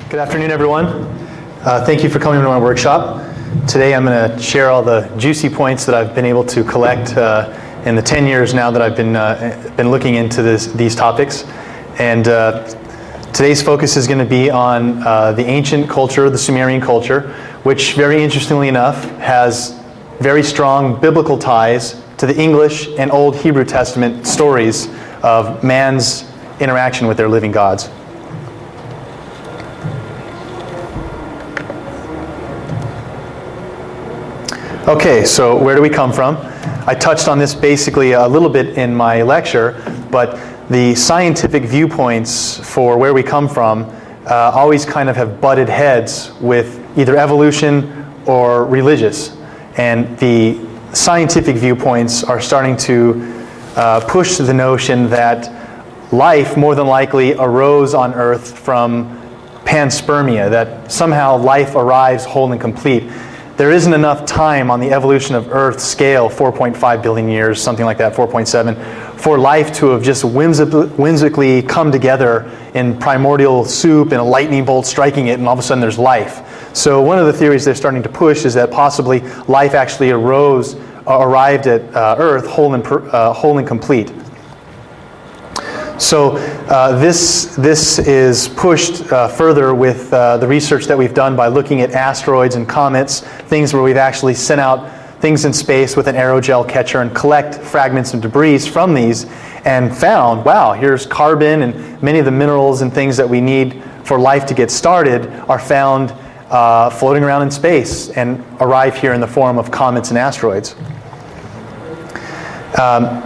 Good afternoon, everyone. Thank you for coming to my workshop. Today I'm going to share all the juicy points that I've been able to collect in the 10 years now that I've been looking into these topics. And today's focus is going to be on the ancient culture, the Sumerian culture, which very interestingly enough has very strong biblical ties to the English and Old Hebrew Testament stories of man's interaction with their living gods. Okay, so where do we come from? I touched on this basically a little bit in my lecture, but the scientific viewpoints for where we come from always kind of have butted heads with either evolution or religious. And the scientific viewpoints are starting to push the notion that life more than likely arose on Earth from panspermia, that somehow life arrives whole and complete. There isn't enough time on the evolution of Earth scale, 4.5 billion years, something like that, 4.7, for life to have just whimsically come together in primordial soup and a lightning bolt striking it, and all of a sudden there's life. So one of the theories they're starting to push is that possibly life actually arrived at Earth whole and complete. So this is pushed further with the research that we've done by looking at asteroids and comets, things where we've actually sent out things in space with an aerogel catcher and collect fragments of debris from these and found, wow, here's carbon, and many of the minerals and things that we need for life to get started are found floating around in space and arrive here in the form of comets and asteroids.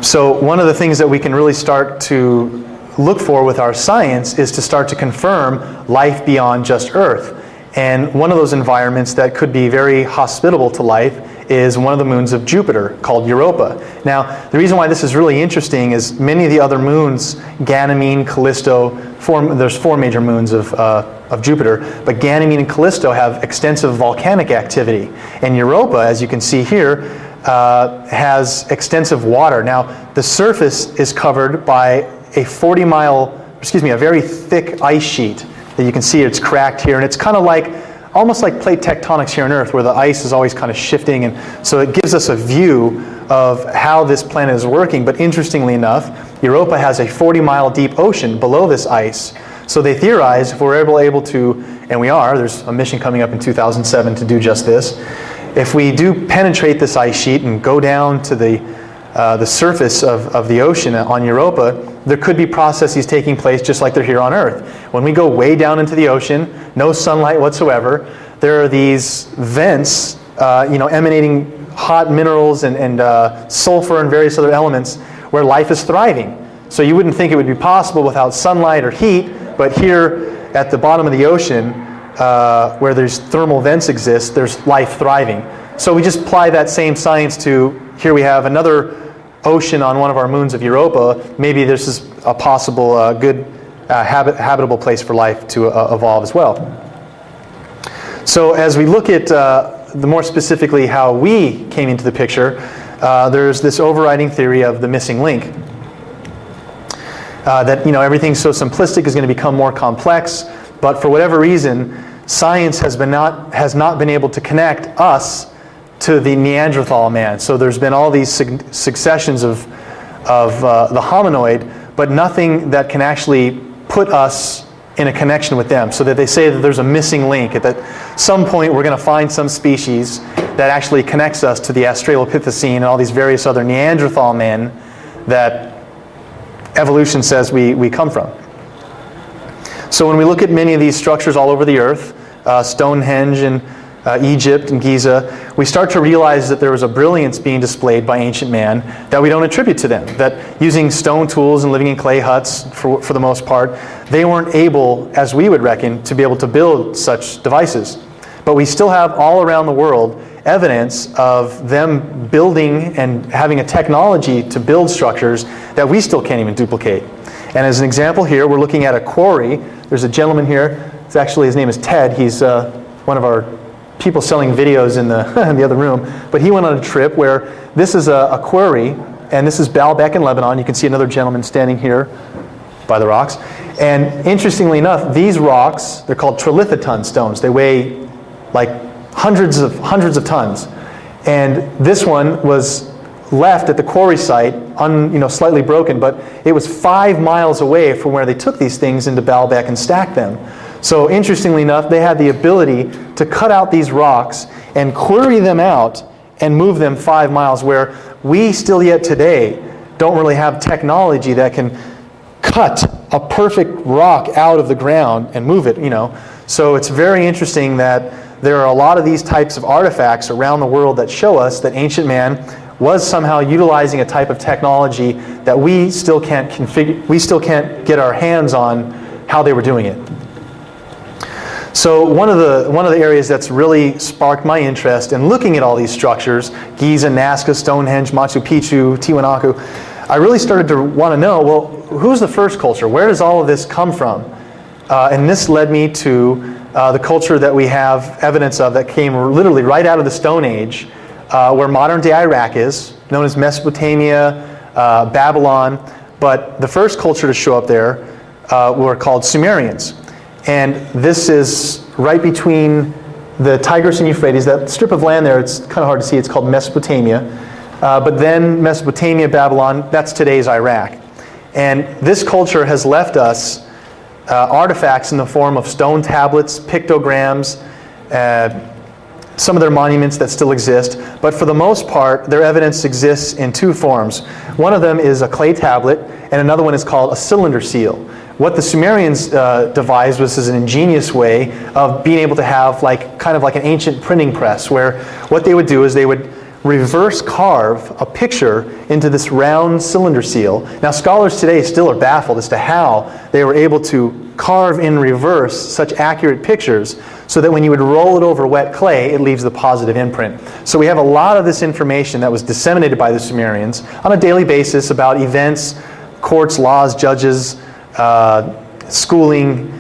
So one of the things that we can really start to look for with our science is to start to confirm life beyond just Earth. And one of those environments that could be very hospitable to life is one of the moons of Jupiter called Europa. Now, the reason why this is really interesting is many of the other moons, Ganymede, Callisto, there's four major moons of Jupiter, but Ganymede and Callisto have extensive volcanic activity. And Europa, as you can see here, has extensive water. Now, the surface is covered by a a very thick ice sheet that you can see it's cracked here, and it's kind of like, almost like plate tectonics here on Earth, where the ice is always kind of shifting, and so it gives us a view of how this planet is working. But interestingly enough, Europa has a 40-mile deep ocean below this ice. So they theorize if we're able to, and we are, there's a mission coming up in 2007 to do just this, if we do penetrate this ice sheet and go down to the surface of the ocean on Europa, there could be processes taking place just like they're here on Earth. When we go way down into the ocean, no sunlight whatsoever, there are these vents emanating hot minerals and sulfur and various other elements where life is thriving. So you wouldn't think it would be possible without sunlight or heat, but here at the bottom of the ocean, where there's thermal vents exist, there's life thriving. So we just apply that same science to, here we have another ocean on one of our moons of Europa. Maybe this is a possible good habitable place for life to evolve as well. So as we look at the more specifically how we came into the picture, there's this overriding theory of the missing link. That everything so simplistic is going to become more complex, but for whatever reason, science has not been able to connect us to the Neanderthal man. So there's been all these successions of the hominoid, but nothing that can actually put us in a connection with them. So that they say that there's a missing link. At some point we're going to find some species that actually connects us to the Australopithecine and all these various other Neanderthal men that evolution says we come from. So when we look at many of these structures all over the Earth, Stonehenge and Egypt and Giza, we start to realize that there was a brilliance being displayed by ancient man that we don't attribute to them. That using stone tools and living in clay huts for the most part, they weren't able, as we would reckon, to be able to build such devices. But we still have all around the world evidence of them building and having a technology to build structures that we still can't even duplicate. And as an example here, we're looking at a quarry. There's a gentleman here. It's actually, his name is Ted. He's one of our people selling videos in the in the other room. But he went on a trip where this is a quarry, and this is Baalbek in Lebanon. You can see another gentleman standing here by the rocks. And interestingly enough, these rocks, they're called trilithoton stones. They weigh like hundreds of tons. And this one was left at the quarry site, slightly broken, but it was 5 miles away from where they took these things into Baalbek and stacked them. So interestingly enough, they had the ability to cut out these rocks and quarry them out and move them 5 miles, where we still yet today don't really have technology that can cut a perfect rock out of the ground and move it, So it's very interesting that there are a lot of these types of artifacts around the world that show us that ancient man was somehow utilizing a type of technology that we still can't get our hands on how they were doing it. So one of the areas that's really sparked my interest in looking at all these structures, Giza, Nazca, Stonehenge, Machu Picchu, Tiwanaku, I really started to want to know, well, who's the first culture? Where does all of this come from? And this led me to the culture that we have evidence of that came literally right out of the Stone Age, where modern-day Iraq is, known as Mesopotamia, Babylon. But the first culture to show up there were called Sumerians. And this is right between the Tigris and Euphrates. That strip of land there, it's kind of hard to see. It's called Mesopotamia. But then Mesopotamia, Babylon, that's today's Iraq. And this culture has left us artifacts in the form of stone tablets, pictograms, some of their monuments that still exist. But for the most part, their evidence exists in two forms. One of them is a clay tablet, and another one is called a cylinder seal. What the Sumerians devised was an ingenious way of being able to have kind of like an ancient printing press, where what they would do is they would reverse carve a picture into this round cylinder seal. Now, scholars today still are baffled as to how they were able to carve in reverse such accurate pictures so that when you would roll it over wet clay, it leaves the positive imprint. So we have a lot of this information that was disseminated by the Sumerians on a daily basis about events, courts, laws, judges, schooling.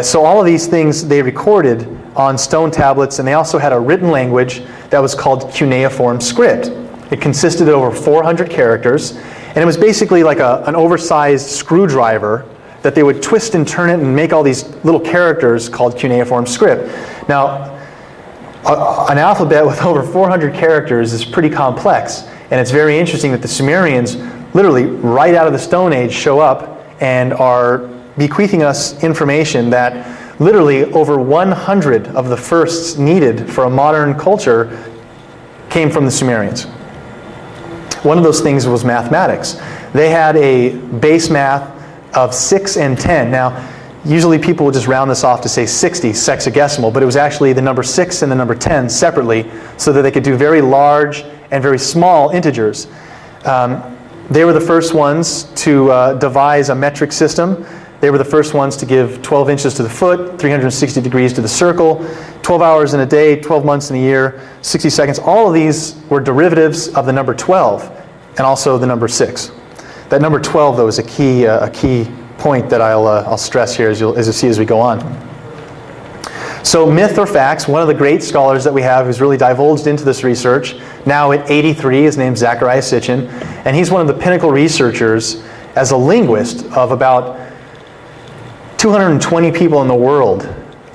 So all of these things they recorded on stone tablets, and they also had a written language that was called cuneiform script. It consisted of over 400 characters, and it was basically like an oversized screwdriver that they would twist and turn it and make all these little characters called cuneiform script. Now, an alphabet with over 400 characters is pretty complex, and it's very interesting that the Sumerians, literally right out of the Stone Age, show up and are bequeathing us information that literally over 100 of the firsts needed for a modern culture came from the Sumerians. One of those things was mathematics. They had a base math of 6 and 10. Now, usually people would just round this off to say 60, sexagesimal, but it was actually the number 6 and the number 10 separately so that they could do very large and very small integers. They were the first ones to devise a metric system. They were the first ones to give 12 inches to the foot, 360 degrees to the circle, 12 hours in a day, 12 months in a year, 60 seconds. All of these were derivatives of the number 12 and also the number 6. That number 12, though, is a key point that I'll stress here as you'll see as we go on. So myth or facts, one of the great scholars that we have who's really divulged into this research, now at 83, his name's Zecharia Sitchin, and he's one of the pinnacle researchers as a linguist of about 220 people in the world,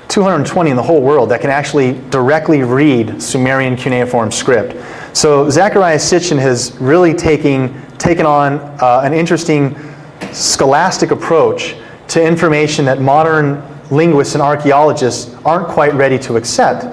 220 in the whole world that can actually directly read Sumerian cuneiform script. So Zecharia Sitchin has really taken on an interesting scholastic approach to information that modern linguists and archaeologists aren't quite ready to accept.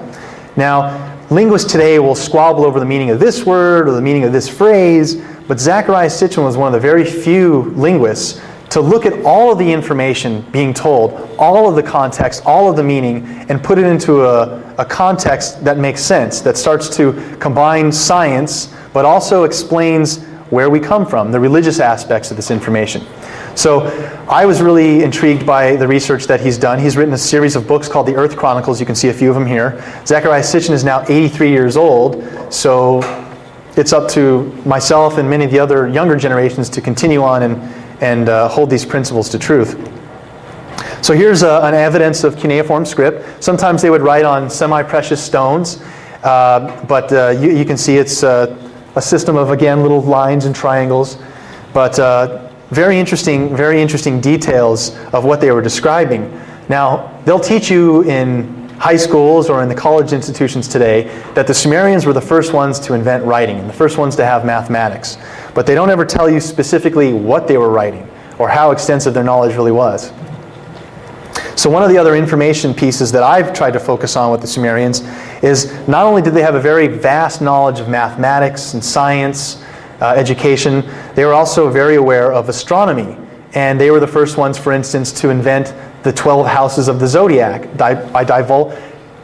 Now, linguists today will squabble over the meaning of this word or the meaning of this phrase, but Zecharia Sitchin was one of the very few linguists to look at all of the information being told, all of the context, all of the meaning, and put it into a context that makes sense, that starts to combine science, but also explains where we come from, the religious aspects of this information. So I was really intrigued by the research that he's done. He's written a series of books called the Earth Chronicles. You can see a few of them here. Zecharia Sitchin is now 83 years old, so it's up to myself and many of the other younger generations to continue on and hold these principles to truth. So here's an evidence of cuneiform script. Sometimes they would write on semi-precious stones, but you can see it's a system of, again, little lines and triangles. But very interesting details of what they were describing. Now, they'll teach you in high schools or in the college institutions today that the Sumerians were the first ones to invent writing and the first ones to have mathematics. But they don't ever tell you specifically what they were writing or how extensive their knowledge really was. So one of the other information pieces that I've tried to focus on with the Sumerians is not only did they have a very vast knowledge of mathematics and science, education, they were also very aware of astronomy. And they were the first ones, for instance, to invent the 12 houses of the zodiac by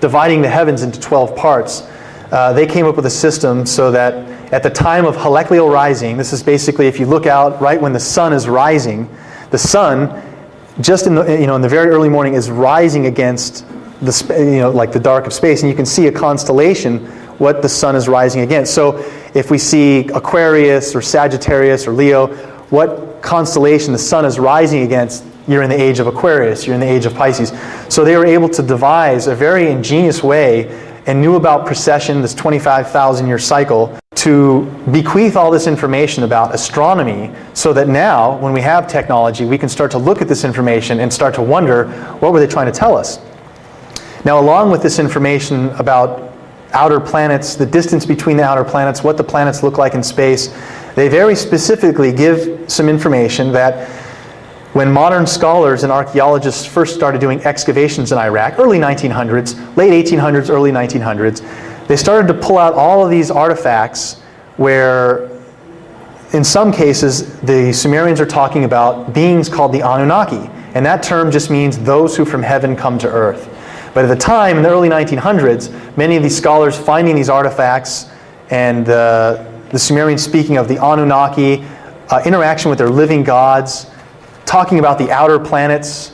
dividing the heavens into 12 parts. They came up with a system so that at the time of heliochal rising, this is basically if you look out right when the sun is rising, the sun just in the in the very early morning is rising against the like the dark of space, and you can see a constellation what the sun is rising against. So if we see Aquarius or Sagittarius or Leo, what constellation the sun is rising against, you're in the age of Aquarius, you're in the age of Pisces. So they were able to devise a very ingenious way and knew about precession, this 25,000-year cycle, to bequeath all this information about astronomy so that now, when we have technology, we can start to look at this information and start to wonder, what were they trying to tell us? Now, along with this information about outer planets, the distance between the outer planets, what the planets look like in space, they very specifically give some information that when modern scholars and archaeologists first started doing excavations in Iraq, early 1900s, late 1800s, early 1900s, they started to pull out all of these artifacts where, in some cases, the Sumerians are talking about beings called the Anunnaki. And that term just means those who from heaven come to earth. But at the time, in the early 1900s, many of these scholars finding these artifacts and the Sumerians speaking of the Anunnaki, interaction with their living gods, talking about the outer planets.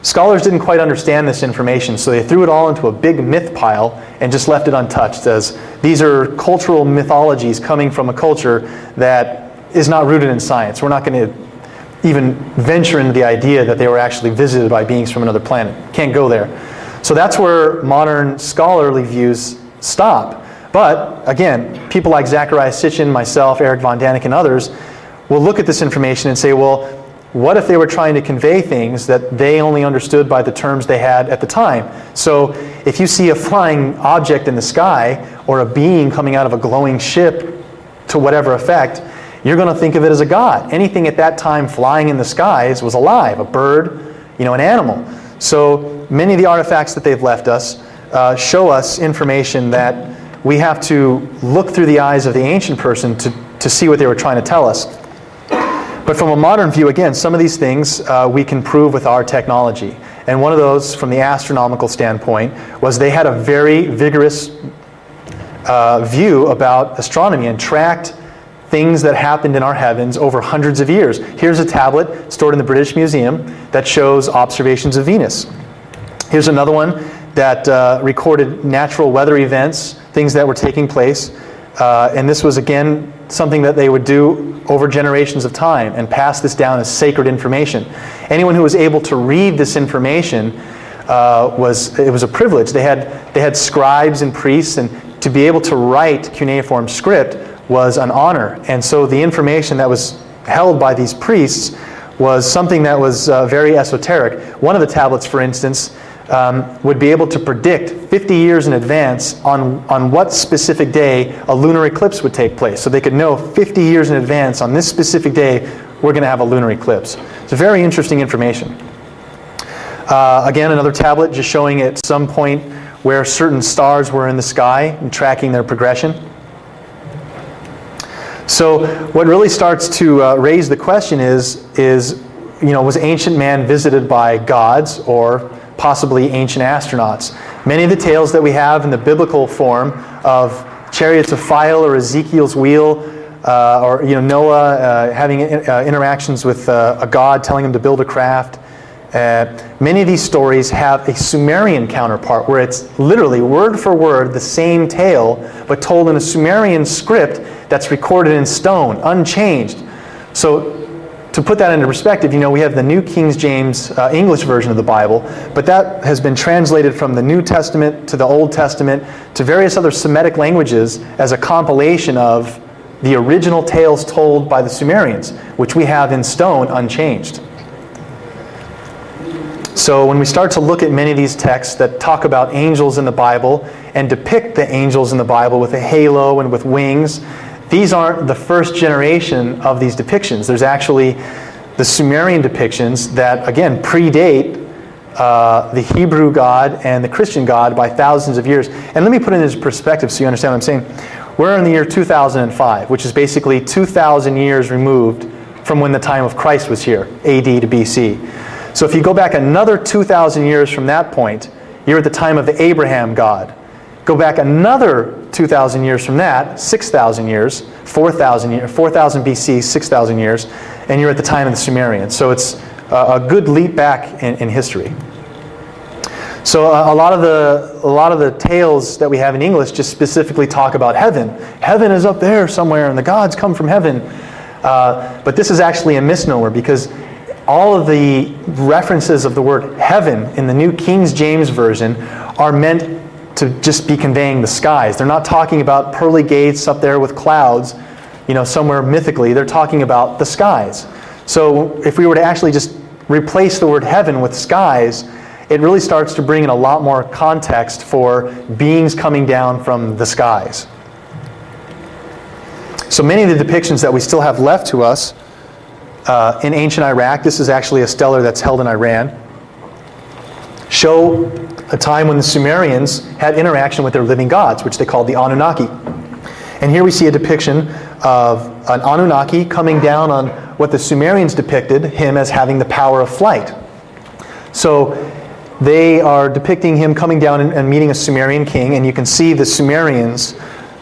Scholars didn't quite understand this information, so they threw it all into a big myth pile and just left it untouched, as these are cultural mythologies coming from a culture that is not rooted in science. We're not going to even venture into the idea that they were actually visited by beings from another planet. Can't go there. So that's where modern scholarly views stop. But again, people like Zachariah Sitchin, myself, Eric von Daniken, and others will look at this information and say, well, what if they were trying to convey things that they only understood by the terms they had at the time? So if you see a flying object in the sky or a being coming out of a glowing ship to whatever effect, you're going to think of it as a god. Anything at that time flying in the skies was alive, a bird, an animal. So many of the artifacts that they've left us show us information that we have to look through the eyes of the ancient person to see what they were trying to tell us. But from a modern view, again, some of these things we can prove with our technology. And one of those, from the astronomical standpoint, was they had a very vigorous view about astronomy and tracked things that happened in our heavens over hundreds of years. Here's a tablet stored in the British Museum that shows observations of Venus. Here's another one that recorded natural weather events, things that were taking place. And this was, again, something that they would do over generations of time and pass this down as sacred information. Anyone who was able to read this information, it was a privilege. They had scribes and priests, and to be able to write cuneiform script was an honor. And so the information that was held by these priests was something that was very esoteric. One of the tablets, for instance, would be able to predict 50 years in advance on what specific day a lunar eclipse would take place. So they could know 50 years in advance, on this specific day, we're going to have a lunar eclipse. It's very interesting information. Again, another tablet just showing at some point where certain stars were in the sky and tracking their progression. So what really starts to raise the question is was ancient man visited by gods or possibly ancient astronauts? Many of the tales that we have in the biblical form of chariots of fire or Ezekiel's wheel, or Noah having interactions with a god telling him to build a craft. Many of these stories have a Sumerian counterpart where it's literally word for word the same tale, but told in a Sumerian script that's recorded in stone, unchanged. So to put that into perspective, we have the New King James English version of the Bible, but that has been translated from the New Testament to the Old Testament to various other Semitic languages as a compilation of the original tales told by the Sumerians, which we have in stone unchanged. So when we start to look at many of these texts that talk about angels in the Bible and depict the angels in the Bible with a halo and with wings, these aren't the first generation of these depictions. There's actually the Sumerian depictions that, again, predate the Hebrew God and the Christian God by thousands of years. And let me put it into perspective so you understand what I'm saying. We're in the year 2005, which is basically 2,000 years removed from when the time of Christ was here, AD to BC. So if you go back another 2,000 years from that point, you're at the time of the Abraham God. Go back another 2,000 years from that, 6,000 years, 4,000 BC, 6,000 years, and you're at the time of the Sumerians. So it's a good leap back in history. So a lot of the tales that we have in English just specifically talk about heaven. Heaven is up there somewhere, and the gods come from heaven. But this is actually a misnomer, because all of the references of the word heaven in the New King James Version are meant to just be conveying the skies. They're not talking about pearly gates up there with clouds, somewhere mythically. They're talking about the skies. So if we were to actually just replace the word heaven with skies, it really starts to bring in a lot more context for beings coming down from the skies. So many of the depictions that we still have left to us in ancient Iraq, this is actually a stellar that's held in Iran, show a time when the Sumerians had interaction with their living gods, which they called the Anunnaki. And here we see a depiction of an Anunnaki coming down on what the Sumerians depicted him as having the power of flight. So they are depicting him coming down and meeting a Sumerian king, and you can see the Sumerians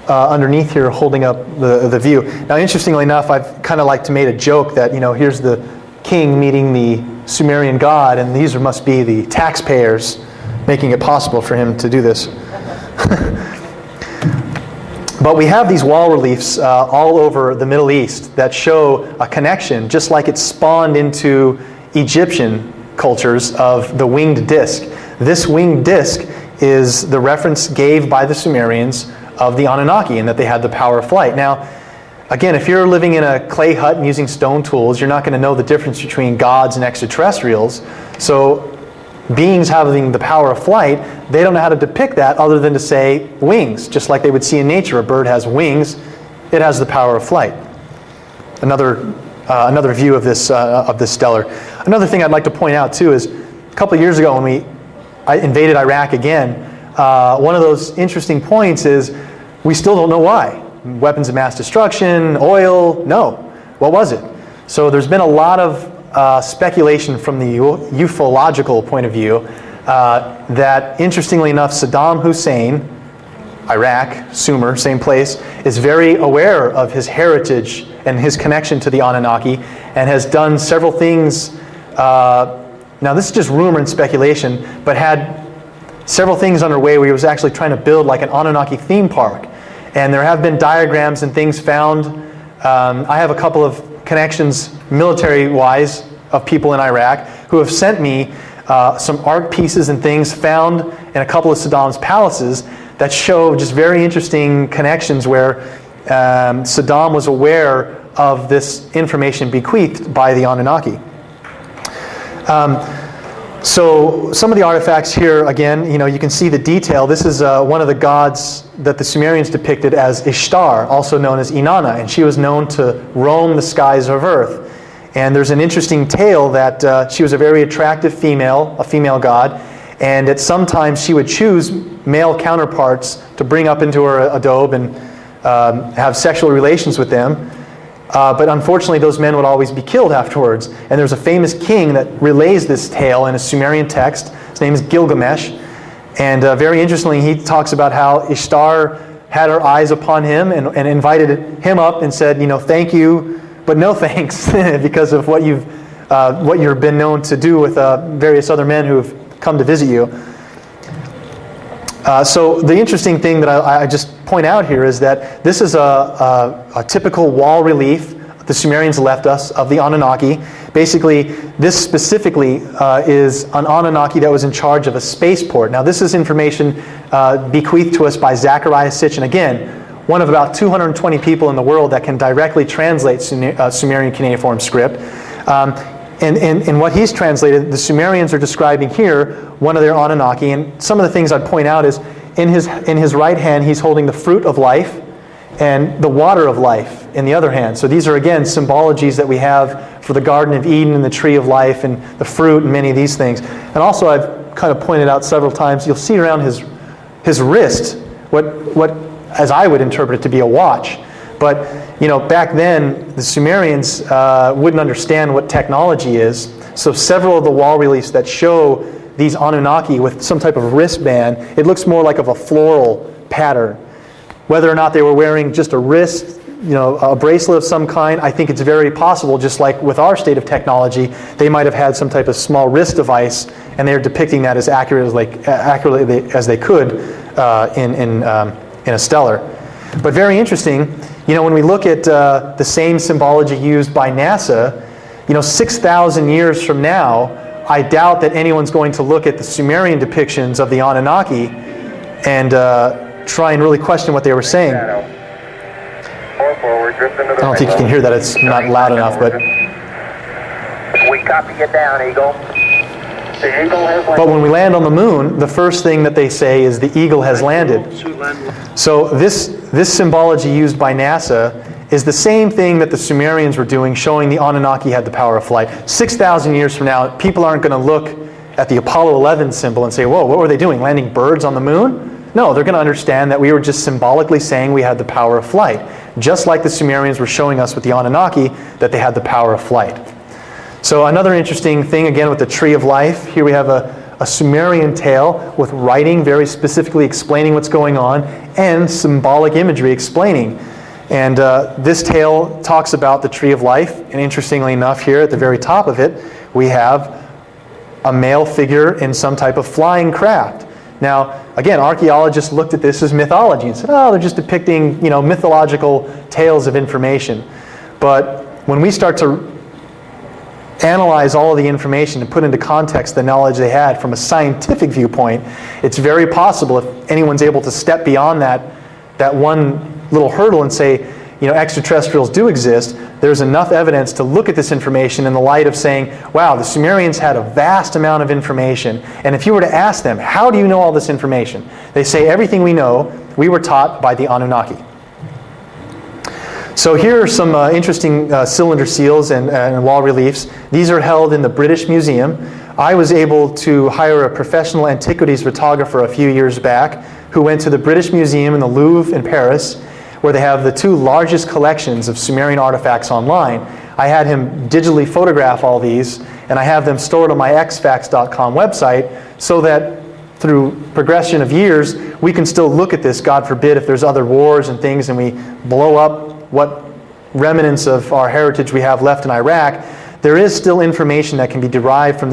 underneath here holding up the view. Now, interestingly enough, I've kind of like to make a joke that, here's the king meeting the Sumerian god, and these must be the taxpayers making it possible for him to do this. But we have these wall reliefs all over the Middle East that show a connection, just like it spawned into Egyptian cultures of the winged disc. This winged disc is the reference gave by the Sumerians of the Anunnaki, and that they had the power of flight. Now, again, if you're living in a clay hut and using stone tools, you're not going to know the difference between gods and extraterrestrials. So beings having the power of flight, they don't know how to depict that other than to say wings. Just like they would see in nature, a bird has wings, it has the power of flight. Another view of this stellar. Another thing I'd like to point out too is a couple of years ago when I invaded Iraq again, one of those interesting points is we still don't know why. Weapons of mass destruction, oil, no. What was it? So there's been a lot of speculation from the ufological point of view that, interestingly enough, Saddam Hussein, Iraq, Sumer, same place, is very aware of his heritage and his connection to the Anunnaki, and has done several things. Now this is just rumor and speculation, but had several things underway where he was actually trying to build like an Anunnaki theme park. And there have been diagrams and things found. I have a couple of connections military-wise of people in Iraq who have sent me some art pieces and things found in a couple of Saddam's palaces that show just very interesting connections where Saddam was aware of this information bequeathed by the Anunnaki. So some of the artifacts here, again, you can see the detail. This is one of the gods that the Sumerians depicted as Ishtar, also known as Inanna, and she was known to roam the skies of Earth. And there's an interesting tale that she was a very attractive female, a female god, and at some times she would choose male counterparts to bring up into her adobe and have sexual relations with them. But unfortunately, those men would always be killed afterwards. And there's a famous king that relays this tale in a Sumerian text. His name is Gilgamesh. And very interestingly, he talks about how Ishtar had her eyes upon him and invited him up and said, thank you, but no thanks, because of what you've been known to do with various other men who have come to visit you. So the interesting thing that I just point out here is that this is a typical wall relief the Sumerians left us of the Anunnaki. Basically, this specifically is an Anunnaki that was in charge of a spaceport. Now, this is information bequeathed to us by Zachariah Sitchin. Again, one of about 220 people in the world that can directly translate Sumerian cuneiform script. And what he's translated, the Sumerians are describing here one of their Anunnaki. And some of the things I'd point out is in his right hand he's holding the fruit of life and the water of life in the other hand. So these are again symbologies that we have for the Garden of Eden and the tree of life and the fruit and many of these things. And also I've kind of pointed out several times, you'll see around his wrist what as I would interpret it to be a watch. But back then the Sumerians wouldn't understand what technology is. So several of the wall reliefs that show these Anunnaki with some type of wristband, it looks more like of a floral pattern. Whether or not they were wearing just a wrist, a bracelet of some kind, I think it's very possible, just like with our state of technology, they might have had some type of small wrist device, and they're depicting that as accurately as they could in a stellar. But very interesting, when we look at the same symbology used by NASA, 6,000 years from now, I doubt that anyone's going to look at the Sumerian depictions of the Anunnaki and try and really question what they were saying. I don't think you can hear that. It's not loud enough, but we copy it down, Eagle. The Eagle has landed. But when we land on the moon, the first thing that they say is the eagle has landed. So this symbology used by NASA is the same thing that the Sumerians were doing, showing the Anunnaki had the power of flight. 6,000 years from now, people aren't going to look at the Apollo 11 symbol and say, whoa, what were they doing, landing birds on the moon? No, they're going to understand that we were just symbolically saying we had the power of flight, just like the Sumerians were showing us with the Anunnaki that they had the power of flight. So another interesting thing, again, with the tree of life, here we have a Sumerian tale with writing very specifically explaining what's going on and symbolic imagery explaining. And this tale talks about the tree of life, and interestingly enough here at the very top of it we have a male figure in some type of flying craft. Now, again, archaeologists looked at this as mythology and said, oh, they're just depicting, mythological tales of information. But when we start to analyze all of the information and put into context the knowledge they had from a scientific viewpoint, it's very possible if anyone's able to step beyond that one little hurdle and say, extraterrestrials do exist, there's enough evidence to look at this information in the light of saying, wow, the Sumerians had a vast amount of information. And if you were to ask them, how do you know all this information? They say, everything we know, we were taught by the Anunnaki. So here are some interesting cylinder seals and wall reliefs. These are held in the British Museum. I was able to hire a professional antiquities photographer a few years back who went to the British Museum in the Louvre in Paris, where they have the two largest collections of Sumerian artifacts online. I had him digitally photograph all these, and I have them stored on my xfax.com website so that through progression of years, we can still look at this, God forbid, if there's other wars and things and we blow up what remnants of our heritage we have left in Iraq, there is still information that can be derived from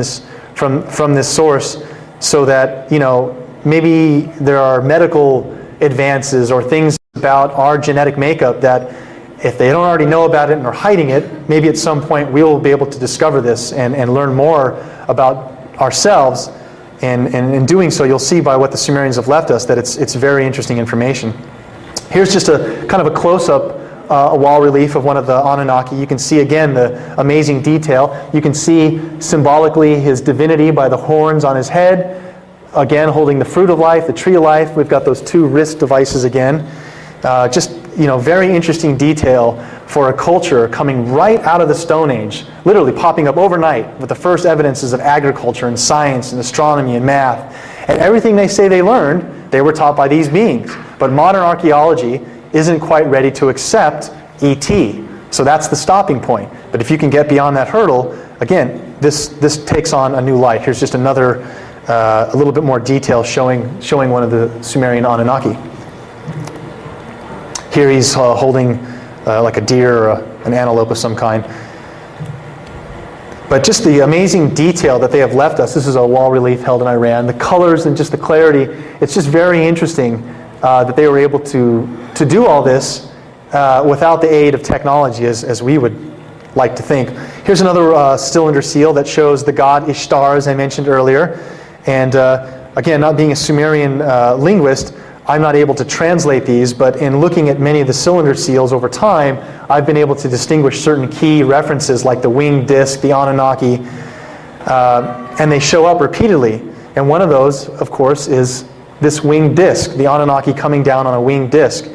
this source, so that maybe there are medical advances or things about our genetic makeup that if they don't already know about it and are hiding it, maybe at some point we'll be able to discover this and learn more about ourselves. And in doing so, you'll see by what the Sumerians have left us that it's very interesting information. Here's just a kind of a close-up a wall relief of one of the Anunnaki. You can see again the amazing detail. You can see symbolically his divinity by the horns on his head, again holding the fruit of life, the tree of life. We've got those two wrist devices again. Just very interesting detail for a culture coming right out of the Stone Age, literally popping up overnight with the first evidences of agriculture and science and astronomy and math. And everything they say they learned, they were taught by these beings. But modern archaeology isn't quite ready to accept ET. So that's the stopping point. But if you can get beyond that hurdle, again, this takes on a new light. Here's just another, a little bit more detail showing one of the Sumerian Anunnaki. Here he's holding like a deer or an antelope of some kind. But just the amazing detail that they have left us. This is a wall relief held in Iran. The colors and just the clarity, it's just very interesting that they were able to do all this without the aid of technology as we would like to think. Here's another cylinder seal that shows the god Ishtar, as I mentioned earlier. And again, not being a Sumerian linguist, I'm not able to translate these, but in looking at many of the cylinder seals over time, I've been able to distinguish certain key references like the winged disc, the Anunnaki, and they show up repeatedly. And one of those, of course, is this winged disc, the Anunnaki coming down on a winged disc.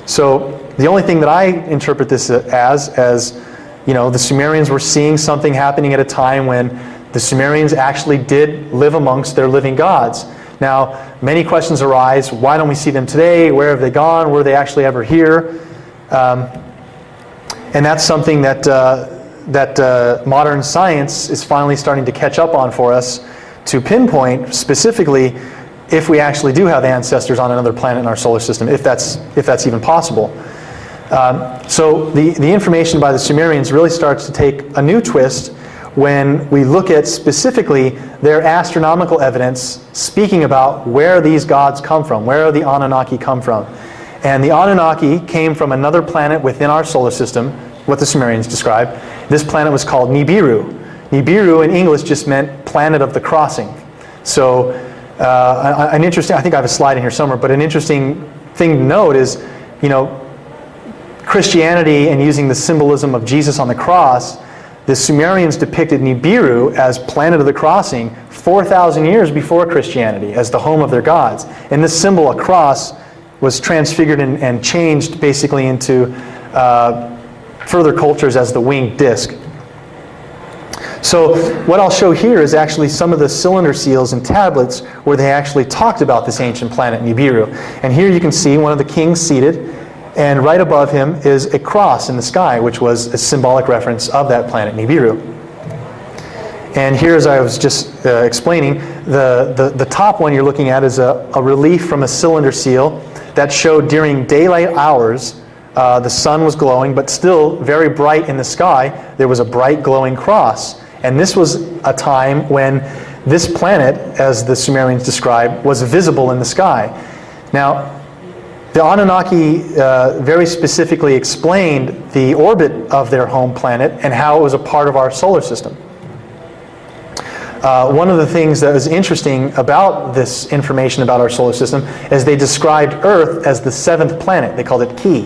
So the only thing that I interpret this as, you know, the Sumerians were seeing something happening at a time when the Sumerians actually did live amongst their living gods. Now, many questions arise. Why don't we see them today? Where have they gone? Were they actually ever here? And that's something that modern science is finally starting to catch up on for us to pinpoint specifically if we actually do have ancestors on another planet in our solar system, if that's even possible. So the information by the Sumerians really starts to take a new twist when we look at specifically their astronomical evidence speaking about where these gods come from, where the Anunnaki come from. And the Anunnaki came from another planet within our solar system, what the Sumerians described. This planet was called Nibiru. Nibiru in English just meant planet of the crossing. So an interesting, I think I have a slide in here somewhere, but an interesting thing to note is, you know, Christianity and using the symbolism of Jesus on the cross, the Sumerians depicted Nibiru as planet of the crossing 4,000 years before Christianity as the home of their gods. And this symbol, a cross, was transfigured and changed basically into further cultures as the winged disc. So what I'll show here is actually some of the cylinder seals and tablets where they actually talked about this ancient planet Nibiru. And here you can see one of the kings seated, and right above him is a cross in the sky, which was a symbolic reference of that planet Nibiru. And here, as I was just explaining, the top one you're looking at is a relief from a cylinder seal that showed during daylight hours the sun was glowing, but still very bright in the sky. There was a bright glowing cross. And this was a time when this planet, as the Sumerians described, was visible in the sky. Now, the Anunnaki very specifically explained the orbit of their home planet and how it was a part of our solar system. One of the things that was interesting about this information about our solar system is they described Earth as the 7th planet. They called it Ki.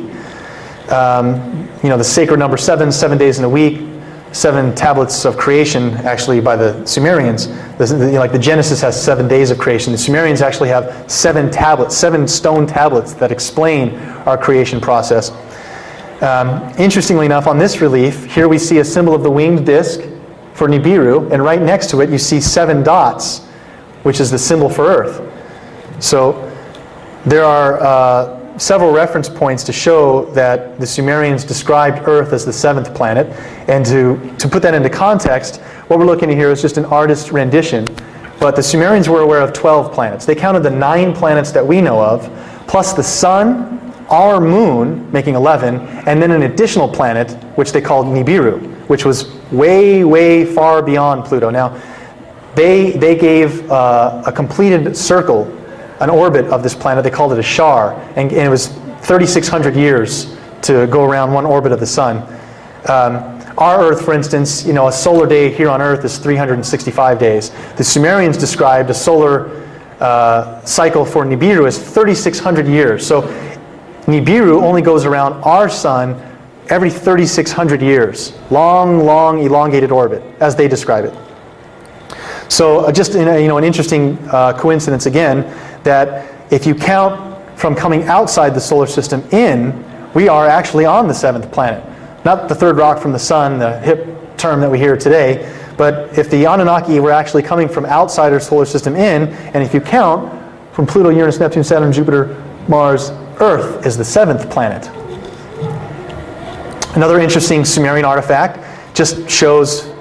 You know, the sacred number 7, 7 days in a week, 7 tablets of creation, actually, by the Sumerians. Like the Genesis has 7 days of creation. The Sumerians actually have 7 tablets, 7 stone tablets that explain our creation process. Interestingly enough, on this relief, here we see a symbol of the winged disc for Nibiru, and right next to it you see 7 dots, which is the symbol for Earth. So there are several reference points to show that the Sumerians described Earth as the 7th planet. And to put that into context, what we're looking at here is just an artist's rendition. But the Sumerians were aware of 12 planets. They counted the 9 planets that we know of, plus the sun, our moon, making 11, and then an additional planet, which they called Nibiru, which was way, way far beyond Pluto. Now, they gave a completed circle, an orbit of this planet. They called it a shar, and it was 3,600 years to go around one orbit of the sun. Our Earth, for instance, you know, a solar day here on Earth is 365 days. The Sumerians described a solar cycle for Nibiru as 3,600 years. So Nibiru only goes around our sun every 3,600 years. Long, long, elongated orbit, as they describe it. So just in an interesting coincidence again, that if you count from coming outside the solar system in, we are actually on the 7th planet. Not the third rock from the sun, the hip term that we hear today, but if the Anunnaki were actually coming from outside our solar system in, and if you count from Pluto, Uranus, Neptune, Saturn, Jupiter, Mars, Earth is the 7th planet. Another interesting Sumerian artifact just shows,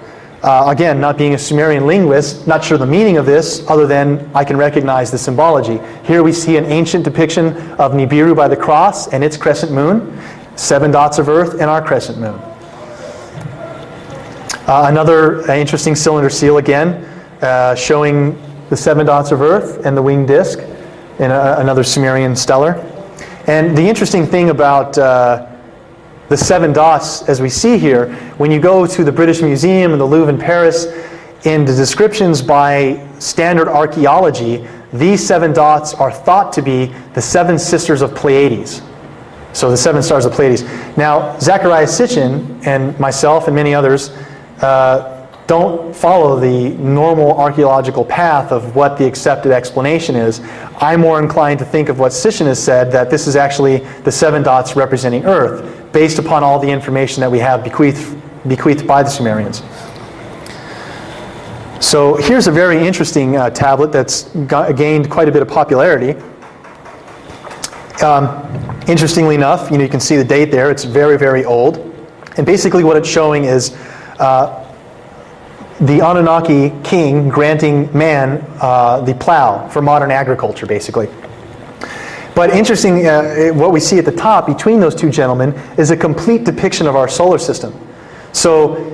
again, not being a Sumerian linguist, not sure the meaning of this, other than I can recognize the symbology. Here we see an ancient depiction of Nibiru by the cross and its crescent moon, 7 dots of Earth and our crescent moon. Another interesting cylinder seal again, showing the 7 dots of Earth and the winged disc in another Sumerian stellar. And the interesting thing about the 7 dots, as we see here, when you go to the British Museum and the Louvre in Paris, in the descriptions by standard archaeology, these 7 dots are thought to be the 7 sisters of Pleiades. So the 7 stars of Pleiades. Now, Zecharia Sitchin and myself and many others don't follow the normal archaeological path of what the accepted explanation is. I'm more inclined to think of what Sitchin has said, that this is actually the 7 dots representing Earth, based upon all the information that we have bequeathed by the Sumerians. So here's a very interesting tablet that's gained quite a bit of popularity. Interestingly enough, you can see the date there. It's very, very old. And basically what it's showing is the Anunnaki king granting man the plow for modern agriculture, basically. But interesting, what we see at the top between those 2 gentlemen is a complete depiction of our solar system. So,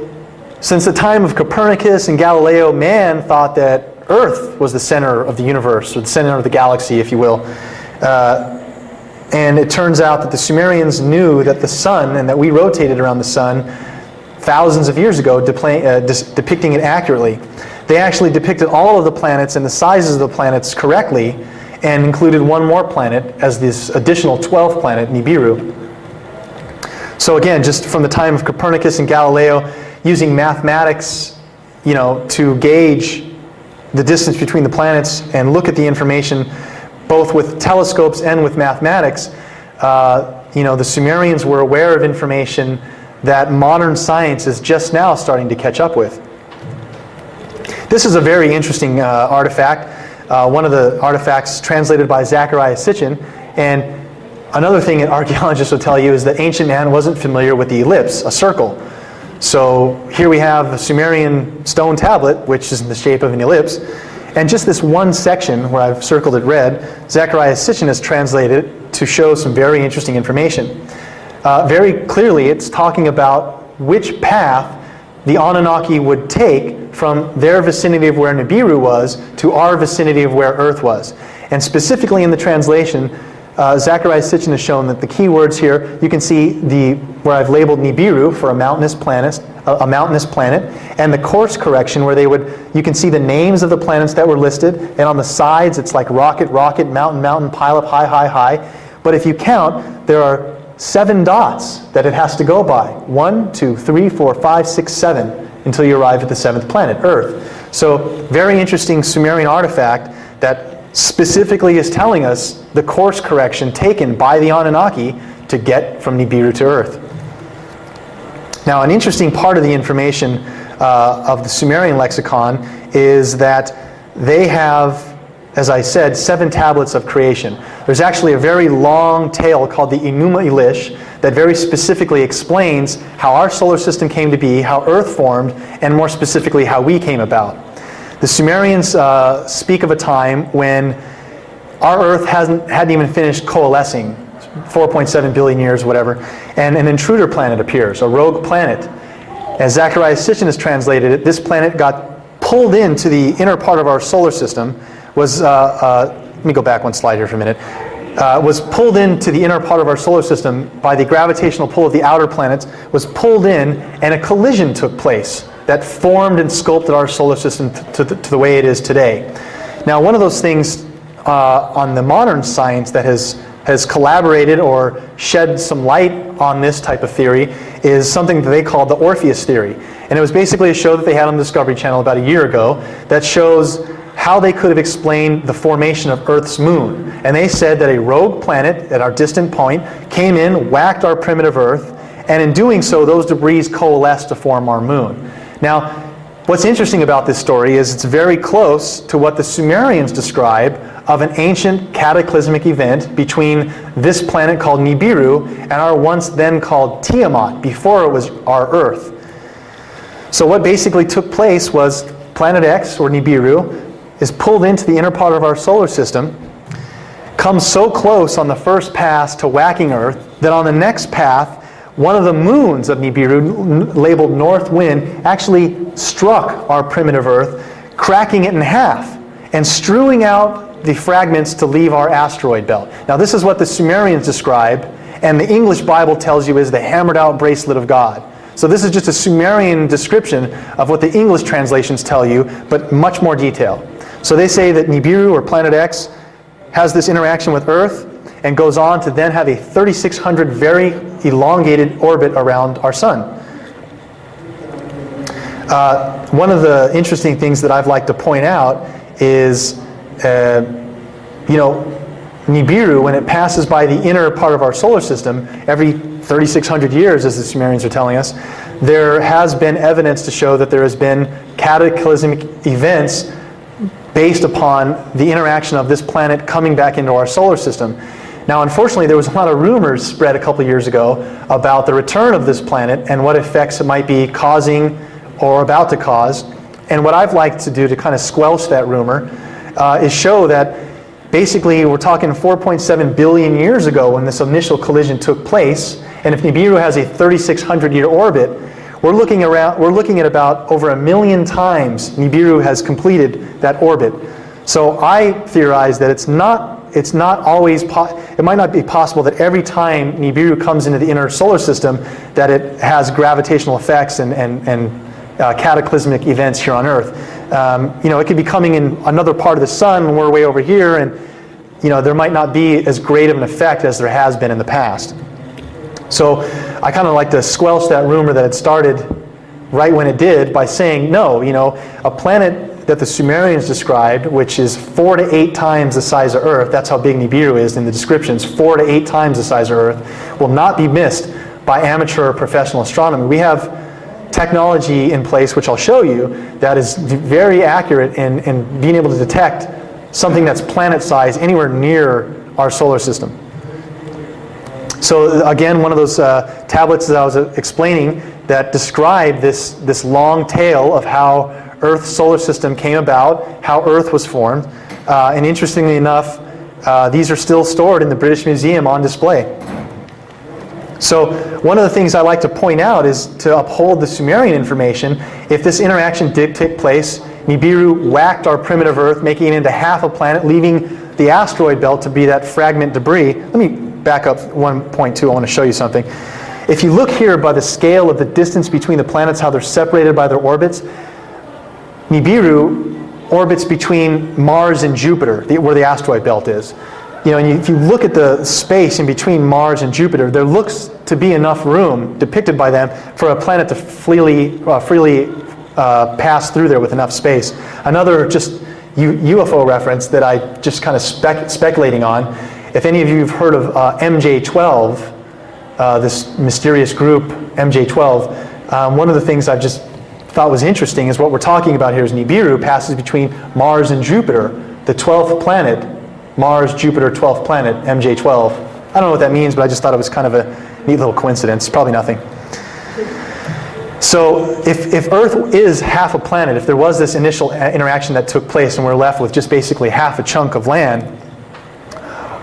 since the time of Copernicus and Galileo, man thought that Earth was the center of the universe, or the center of the galaxy, if you will. And it turns out that the Sumerians knew that the sun, and that we rotated around the sun thousands of years ago, depicting it accurately. They actually depicted all of the planets and the sizes of the planets correctly, and included one more planet as this additional 12th planet, Nibiru. So again, just from the time of Copernicus and Galileo, using mathematics, to gauge the distance between the planets and look at the information, both with telescopes and with mathematics, the Sumerians were aware of information that modern science is just now starting to catch up with. This is a very interesting artifact. One of the artifacts translated by Zecharia Sitchin. And another thing that archaeologists will tell you is that ancient man wasn't familiar with the ellipse, a circle. So here we have a Sumerian stone tablet, which is in the shape of an ellipse. And just this one section, where I've circled it red, Zecharia Sitchin has translated to show some very interesting information. Very clearly, it's talking about which path the Anunnaki would take from their vicinity of where Nibiru was to our vicinity of where Earth was. And specifically in the translation, Zecharia Sitchin has shown that the key words here, you can see where I've labeled Nibiru for a mountainous planet, and the course correction where you can see the names of the planets that were listed, and on the sides it's like rocket, mountain, pile up, high. But if you count, there are 7 dots that it has to go by. 1, 2, 3, 4, 5, 6, 7, until you arrive at the 7th planet, Earth. So, very interesting Sumerian artifact that specifically is telling us the course correction taken by the Anunnaki to get from Nibiru to Earth. Now, an interesting part of the information of the Sumerian lexicon is that they have, as I said, 7 tablets of creation. There's actually a very long tale called the Enuma Elish that very specifically explains how our solar system came to be, how Earth formed, and more specifically how we came about. The Sumerians speak of a time when our Earth hadn't even finished coalescing, 4.7 billion years, whatever, and an intruder planet appears, a rogue planet. As Zecharia Sitchin has translated it, this planet got pulled into the inner part of our solar system, let me go back one slide here for a minute, was pulled into the inner part of our solar system by the gravitational pull of the outer planets, was pulled in, and a collision took place that formed and sculpted our solar system to the way it is today. Now, one of those things on the modern science that has collaborated or shed some light on this type of theory is something that they call the Orpheus theory. And it was basically a show that they had on the Discovery Channel about a year ago that shows how they could have explained the formation of Earth's moon. And they said that a rogue planet at our distant point came in, whacked our primitive Earth, and in doing so, those debris coalesced to form our moon. Now, what's interesting about this story is it's very close to what the Sumerians describe of an ancient cataclysmic event between this planet called Nibiru and our once then called Tiamat, before it was our Earth. So what basically took place was Planet X, or Nibiru, is pulled into the inner part of our solar system, comes so close on the first pass to whacking Earth that on the next path, one of the moons of Nibiru, labeled North Wind, actually struck our primitive Earth, cracking it in half and strewing out the fragments to leave our asteroid belt. Now, this is what the Sumerians describe, and the English Bible tells you is the hammered out bracelet of God. So this is just a Sumerian description of what the English translations tell you, but much more detail. So they say that Nibiru, or Planet X, has this interaction with Earth and goes on to then have a 3,600 very elongated orbit around our sun. One of the interesting things that I'd like to point out is, Nibiru, when it passes by the inner part of our solar system, every 3,600 years, as the Sumerians are telling us, there has been evidence to show that there has been cataclysmic events based upon the interaction of this planet coming back into our solar system. Now, unfortunately, there was a lot of rumors spread a couple years ago about the return of this planet and what effects it might be causing or about to cause. And what I've liked to do to kind of squelch that rumor is show that basically we're talking 4.7 billion years ago when this initial collision took place. And if Nibiru has a 3,600-year orbit, we're looking at about over 1 million times Nibiru has completed that orbit. So I theorize that it might not be possible that every time Nibiru comes into the inner solar system that it has gravitational effects and cataclysmic events here on Earth. It could be coming in another part of the sun when we're way over here, and there might not be as great of an effect as there has been in the past. So I kind of like to squelch that rumor that it started right when it did by saying, no, a planet that the Sumerians described, which is 4 to 8 times the size of Earth, that's how big Nibiru is in the descriptions, 4 to 8 times the size of Earth, will not be missed by amateur or professional astronomy. We have technology in place, which I'll show you, that is very accurate in being able to detect something that's planet size anywhere near our solar system. So again, one of those tablets that I was explaining that describe this long tale of how Earth's solar system came about, how Earth was formed. And interestingly enough, these are still stored in the British Museum on display. So one of the things I like to point out is to uphold the Sumerian information. If this interaction did take place, Nibiru whacked our primitive Earth, making it into half a planet, leaving the asteroid belt to be that fragment debris. Let me back up 1.2. I want to show you something. If you look here by the scale of the distance between the planets, how they're separated by their orbits, Nibiru orbits between Mars and Jupiter, where the asteroid belt is. And if you look at the space in between Mars and Jupiter, there looks to be enough room depicted by them for a planet to freely pass through there with enough space. Another just UFO reference that I just kind of speculating on. If any of you have heard of MJ12, this mysterious group MJ12, one of the things I've just thought was interesting is what we're talking about here is Nibiru passes between Mars and Jupiter, the 12th planet. Mars, Jupiter, 12th planet, MJ12. I don't know what that means, but I just thought it was kind of a neat little coincidence. Probably nothing. So if Earth is half a planet, if there was this initial interaction that took place and we're left with just basically half a chunk of land,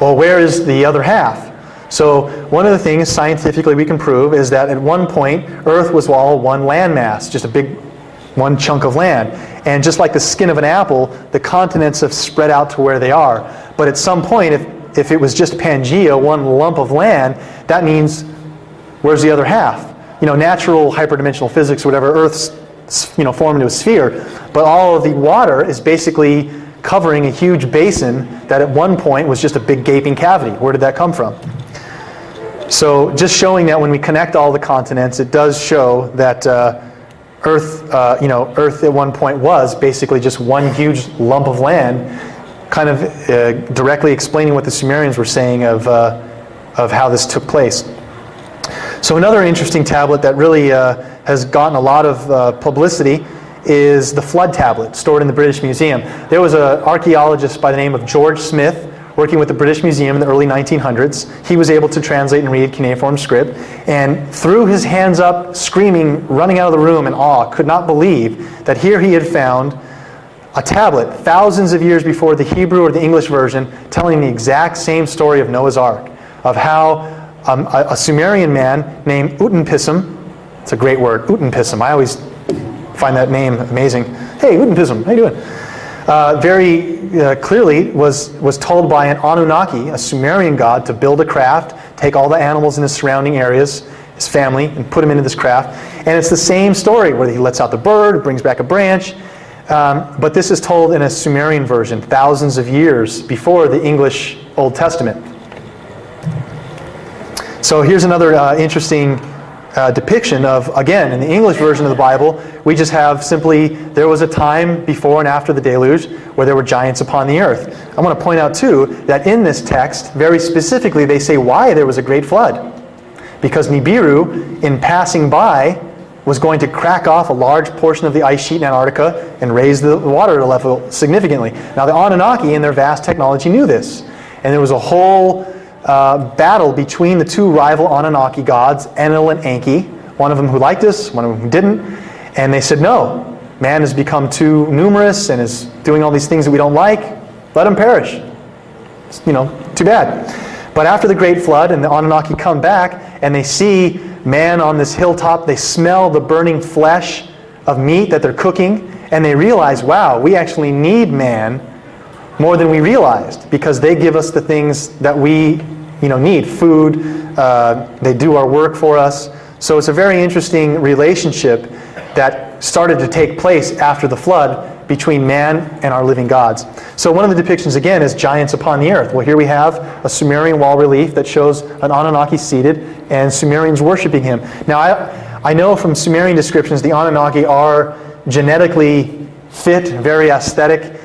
well, where is the other half? So one of the things scientifically we can prove is that at one point, Earth was all one landmass, just a big one chunk of land. And just like the skin of an apple, the continents have spread out to where they are. But at some point, if it was just Pangea, one lump of land, that means where's the other half? Natural hyperdimensional physics, whatever, Earth's formed into a sphere. But all of the water is basically covering a huge basin that at one point was just a big gaping cavity. Where did that come from? So just showing that when we connect all the continents, it does show that Earth at one point was basically just one huge lump of land, kind of directly explaining what the Sumerians were saying of how this took place. So another interesting tablet that really has gotten a lot of publicity is the Flood tablet, stored in the British Museum. There was an archaeologist by the name of George Smith working with the British Museum in the early 1900s. He was able to translate and read cuneiform script and threw his hands up, screaming, running out of the room in awe, could not believe that here he had found a tablet thousands of years before the Hebrew or the English version telling the exact same story of Noah's Ark, of how a Sumerian man named Utanpism, it's a great word, Utanpism, I always find that name amazing. Hey, Utanpism, how you doing? Very clearly was told by an Anunnaki, a Sumerian god, to build a craft, take all the animals in the surrounding areas, his family, and put them into this craft. And it's the same story where he lets out the bird, brings back a branch. But this is told in a Sumerian version, thousands of years before the English Old Testament. So here's another interesting depiction of, again, in the English version of the Bible, we just have simply, there was a time before and after the deluge where there were giants upon the earth. I want to point out too that in this text, very specifically, they say why there was a great flood. Because Nibiru, in passing by, was going to crack off a large portion of the ice sheet in Antarctica and raise the water level significantly. Now the Anunnaki in their vast technology knew this. And there was a whole battle between the two rival Anunnaki gods, Enlil and Enki, one of them who liked us, one of them who didn't, and they said, no, man has become too numerous and is doing all these things that we don't like, let him perish. It's, too bad. But after the Great Flood and the Anunnaki come back and they see man on this hilltop, they smell the burning flesh of meat that they're cooking, and they realize, wow, we actually need man more than we realized, because they give us the things that we need, food, they do our work for us. So it's a very interesting relationship that started to take place after the flood between man and our living gods. So one of the depictions again is giants upon the earth. Well, here we have a Sumerian wall relief that shows an Anunnaki seated and Sumerians worshiping him. Now I know from Sumerian descriptions the Anunnaki are genetically fit, very aesthetic.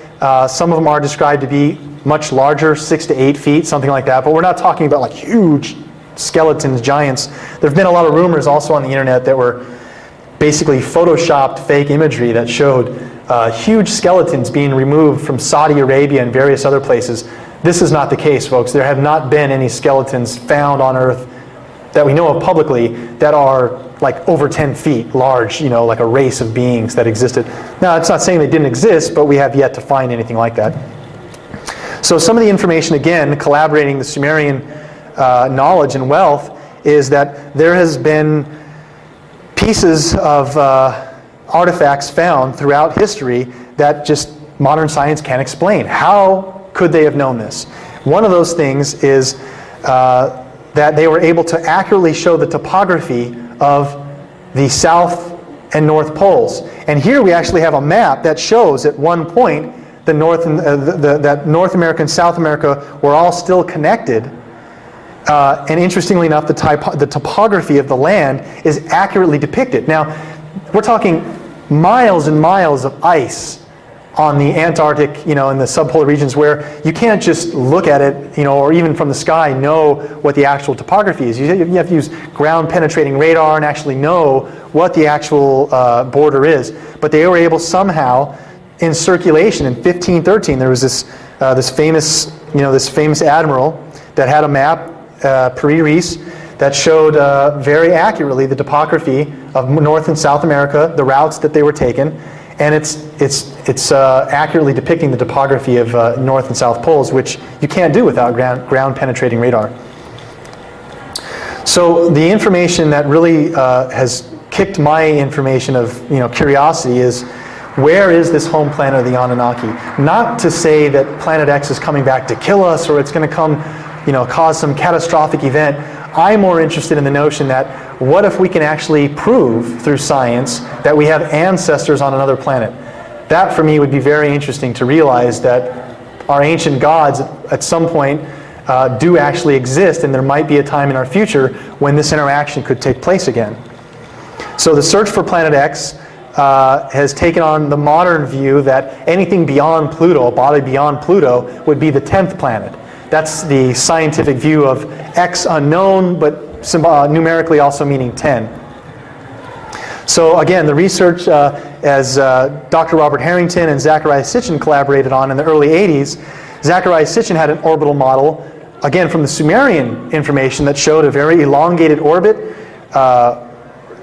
Some of them are described to be much larger, 6 to 8 feet, something like that. But we're not talking about like huge skeletons, giants. There have been a lot of rumors also on the internet that were basically photoshopped fake imagery that showed huge skeletons being removed from Saudi Arabia and various other places. This is not the case, folks. There have not been any skeletons found on Earth that we know of publicly that are like over 10 feet large, like a race of beings that existed. Now, it's not saying they didn't exist, but we have yet to find anything like that. So some of the information, again, collaborating the Sumerian knowledge and wealth, is that there has been pieces of artifacts found throughout history that just modern science can't explain. How could they have known this? One of those things is that they were able to accurately show the topography of the South and North Poles. And here we actually have a map that shows at one point the North and that North America and South America were all still connected. And interestingly enough, the topography of the land is accurately depicted. Now, we're talking miles and miles of ice on the Antarctic, in the subpolar regions, where you can't just look at it, or even from the sky know what the actual topography is. You have to use ground-penetrating radar and actually know what the actual border is. But they were able somehow, in circulation in 1513, there was this famous admiral that had a map, Piri Reis, that showed very accurately the topography of North and South America, the routes that they were taken, and it's accurately depicting the topography of North and South Poles, which you can't do without ground-penetrating radar. So the information that really has kicked my information of curiosity is, where is this home planet of the Anunnaki? Not to say that Planet X is coming back to kill us, or it's going to come, cause some catastrophic event. I'm more interested in the notion that what if we can actually prove through science that we have ancestors on another planet? That for me would be very interesting to realize that our ancient gods at some point do actually exist, and there might be a time in our future when this interaction could take place again. So the search for Planet X has taken on the modern view that anything beyond Pluto, a body beyond Pluto, would be the 10th planet. That's the scientific view of X unknown, but numerically also meaning 10. So again, the research as Dr. Robert Harrington and Zachariah Sitchin collaborated on in the early 80s, Zachariah Sitchin had an orbital model, again from the Sumerian information, that showed a very elongated orbit,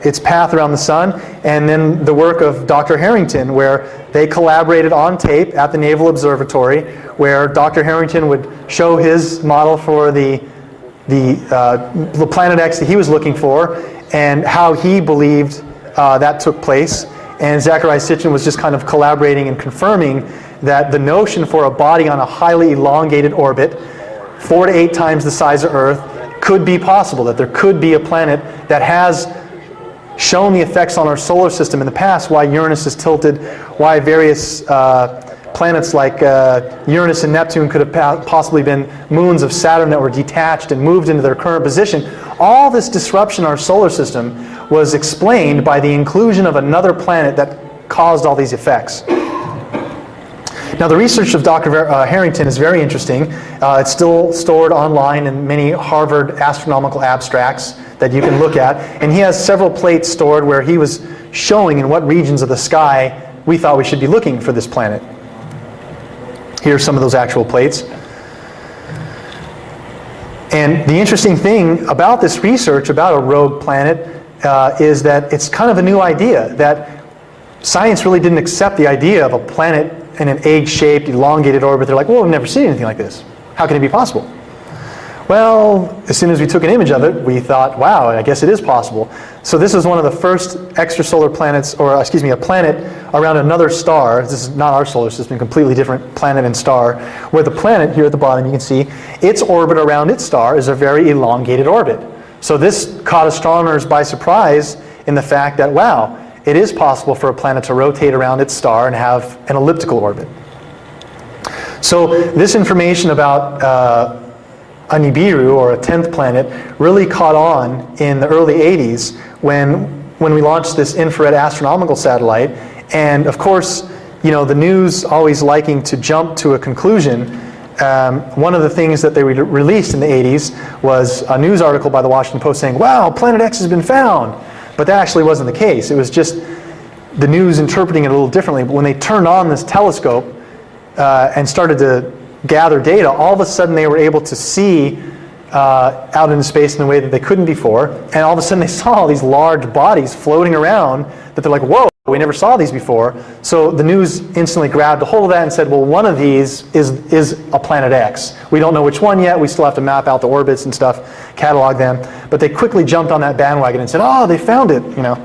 its path around the sun, and then the work of Dr. Harrington, where they collaborated on tape at the Naval Observatory, where Dr. Harrington would show his model for the Planet X that he was looking for, and how he believed that took place. And Zachariah Sitchin was just kind of collaborating and confirming that the notion for a body on a highly elongated orbit, 4 to 8 times the size of Earth, could be possible, that there could be a planet that has shown the effects on our solar system in the past, why Uranus is tilted, why various planets like Uranus and Neptune could have possibly been moons of Saturn that were detached and moved into their current position. All this disruption in our solar system was explained by the inclusion of another planet that caused all these effects. Now, the research of Dr. Harrington is very interesting. It's still stored online in many Harvard astronomical abstracts that you can look at. And he has several plates stored where he was showing in what regions of the sky we thought we should be looking for this planet. Here are some of those actual plates. And the interesting thing about this research about a rogue planet is that it's kind of a new idea, that science really didn't accept the idea of a planet in an egg-shaped, elongated orbit. They're like, well, we've never seen anything like this. How can it be possible? Well, as soon as we took an image of it, we thought, wow, I guess it is possible. So this is one of the first extrasolar planets, or excuse me, a planet around another star. This is not our solar system, a completely different planet and star, where the planet, here at the bottom you can see, its orbit around its star is a very elongated orbit. So this caught astronomers by surprise in the fact that, wow, it is possible for a planet to rotate around its star and have an elliptical orbit. So this information about a Nibiru, or a 10th planet, really caught on in the early 80s when we launched this infrared astronomical satellite. And of course, you know, the news always liking to jump to a conclusion. One of the things that they released in the 80s was a news article by the Washington Post saying, wow, Planet X has been found. But that actually wasn't the case. It was just the news interpreting it a little differently. But when they turned on this telescope and started to gather data, all of a sudden they were able to see out into space in a way that they couldn't before. And all of a sudden they saw all these large bodies floating around that they're like, whoa, we never saw these before. So the news instantly grabbed a hold of that and said, well, one of these is a Planet X. We don't know which one yet. We still have to map out the orbits and stuff, catalog them. But they quickly jumped on that bandwagon and said, oh, they found it, you know.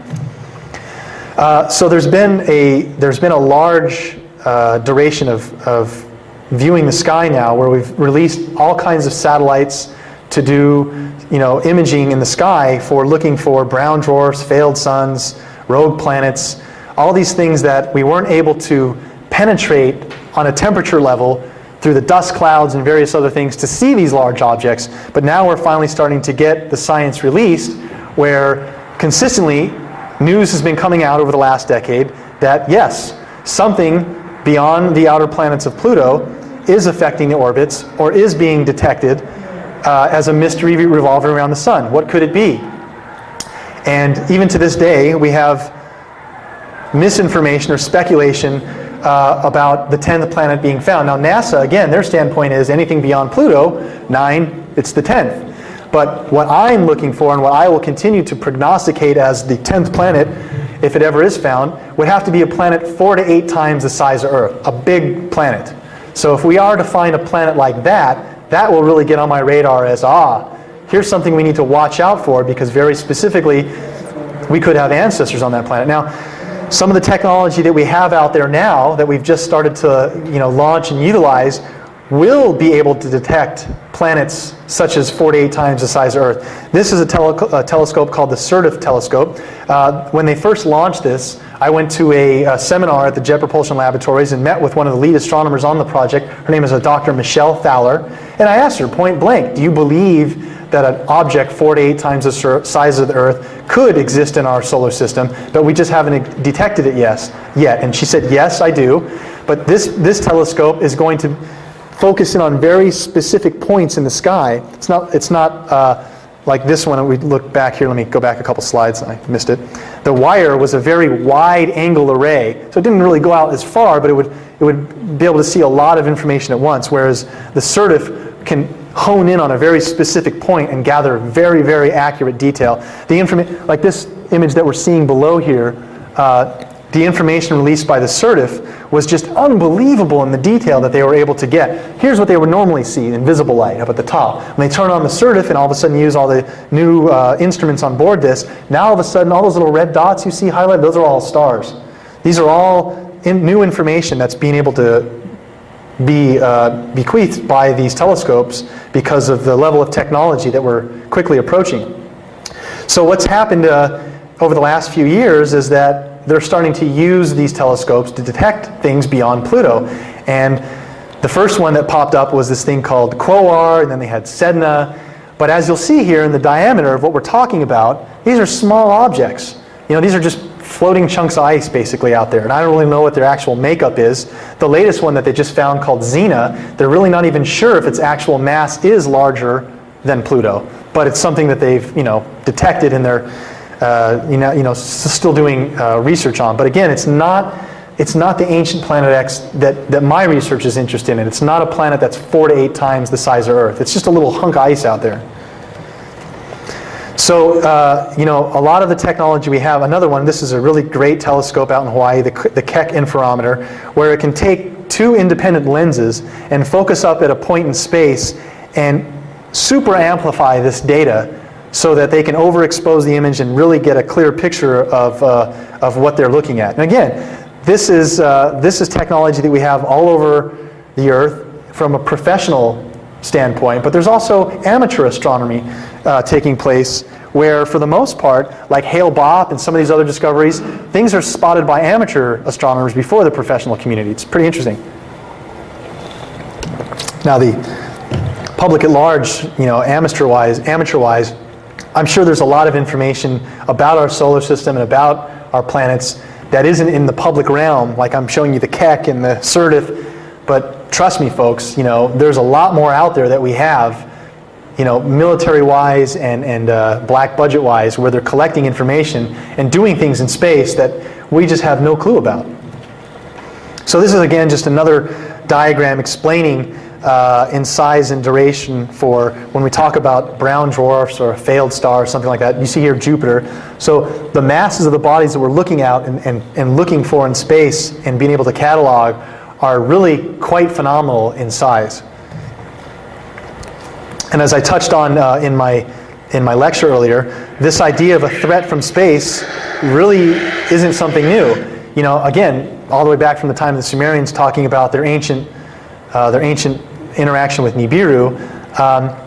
So there's been a large duration of viewing the sky now, where we've released all kinds of satellites to do, you know, imaging in the sky for looking for brown dwarfs, failed suns, rogue planets, all these things that we weren't able to penetrate on a temperature level through the dust clouds and various other things to see these large objects. But now we're finally starting to get the science released, where consistently news has been coming out over the last decade that yes, something beyond the outer planets of Pluto is affecting the orbits, or is being detected as a mystery revolving around the sun. What could it be? And even to this day, we have misinformation or speculation about the 10th planet being found. Now NASA, again, their standpoint is anything beyond Pluto, 9, it's the 10th. But what I'm looking for, and what I will continue to prognosticate as the 10th planet, if it ever is found, would have to be a planet 4 to 8 times the size of Earth, a big planet. So if we are to find a planet like that, that will really get on my radar as, here's something we need to watch out for, because very specifically, we could have ancestors on that planet. Now, some of the technology that we have out there now, that we've just started to, you know, launch and utilize, will be able to detect planets such as 4 to 8 times the size of Earth. This is a telescope called the SIRTIF telescope. When they first launched this, I went to a seminar at the Jet Propulsion Laboratories and met with one of the lead astronomers on the project. Her name is Dr. Michelle Fowler. And I asked her point blank, do you believe that an object 4 to 8 times the size of the Earth could exist in our solar system, but we just haven't detected it yet? And she said, yes, I do. But this telescope is going to focus in on very specific points in the sky. It's not like this one. We look back here. Let me go back a couple slides. I missed it. The wire was a very wide angle array, so it didn't really go out as far, but it would be able to see a lot of information at once. Whereas the SIRTIF can hone in on a very specific point and gather very, very accurate detail. The information, like this image that we're seeing below here, the information released by the SIRTIF was just unbelievable in the detail that they were able to get. Here's what they would normally see in visible light up at the top. When they turn on the SIRTIF and all of a sudden use all the new instruments on board this, now all of a sudden all those little red dots you see highlighted, those are all stars. These are all new information that's being able to be bequeathed by these telescopes because of the level of technology that we're quickly approaching. So what's happened over the last few years is that they're starting to use these telescopes to detect things beyond Pluto. And the first one that popped up was this thing called Quoar, and then they had Sedna. But as you'll see here in the diameter of what we're talking about, these are small objects. You know, these are just floating chunks of ice basically out there. And I don't really know what their actual makeup is. The latest one that they just found called Xena, they're really not even sure if its actual mass is larger than Pluto. But it's something that they've, you know, detected in their, still doing research on. But again, it's not the ancient planet X that my research is interested in. It's not a planet that's 4 to 8 times the size of Earth. It's just a little hunk of ice out there. So, a lot of the technology we have, another one, this is a really great telescope out in Hawaii, the Keck interferometer, where it can take 2 independent lenses and focus up at a point in space and super amplify this data so that they can overexpose the image and really get a clear picture of what they're looking at. And again, this is technology that we have all over the Earth from a professional standpoint, but there's also amateur astronomy taking place where, for the most part, like Hale-Bopp and some of these other discoveries, things are spotted by amateur astronomers before the professional community. It's pretty interesting. Now, the public at large, amateur-wise, I'm sure there's a lot of information about our solar system and about our planets that isn't in the public realm, like I'm showing you the Keck and the Surdif. But trust me, folks, there's a lot more out there that we have, military-wise and black budget-wise, where they're collecting information and doing things in space that we just have no clue about. So this is, again, just another diagram explaining in size and duration for when we talk about brown dwarfs or a failed star or something like that. You see here Jupiter. So the masses of the bodies that we're looking at and looking for in space and being able to catalog are really quite phenomenal in size. And as I touched on in my lecture earlier, this idea of a threat from space really isn't something new. Again, all the way back from the time of the Sumerians talking about their ancient interaction with Nibiru,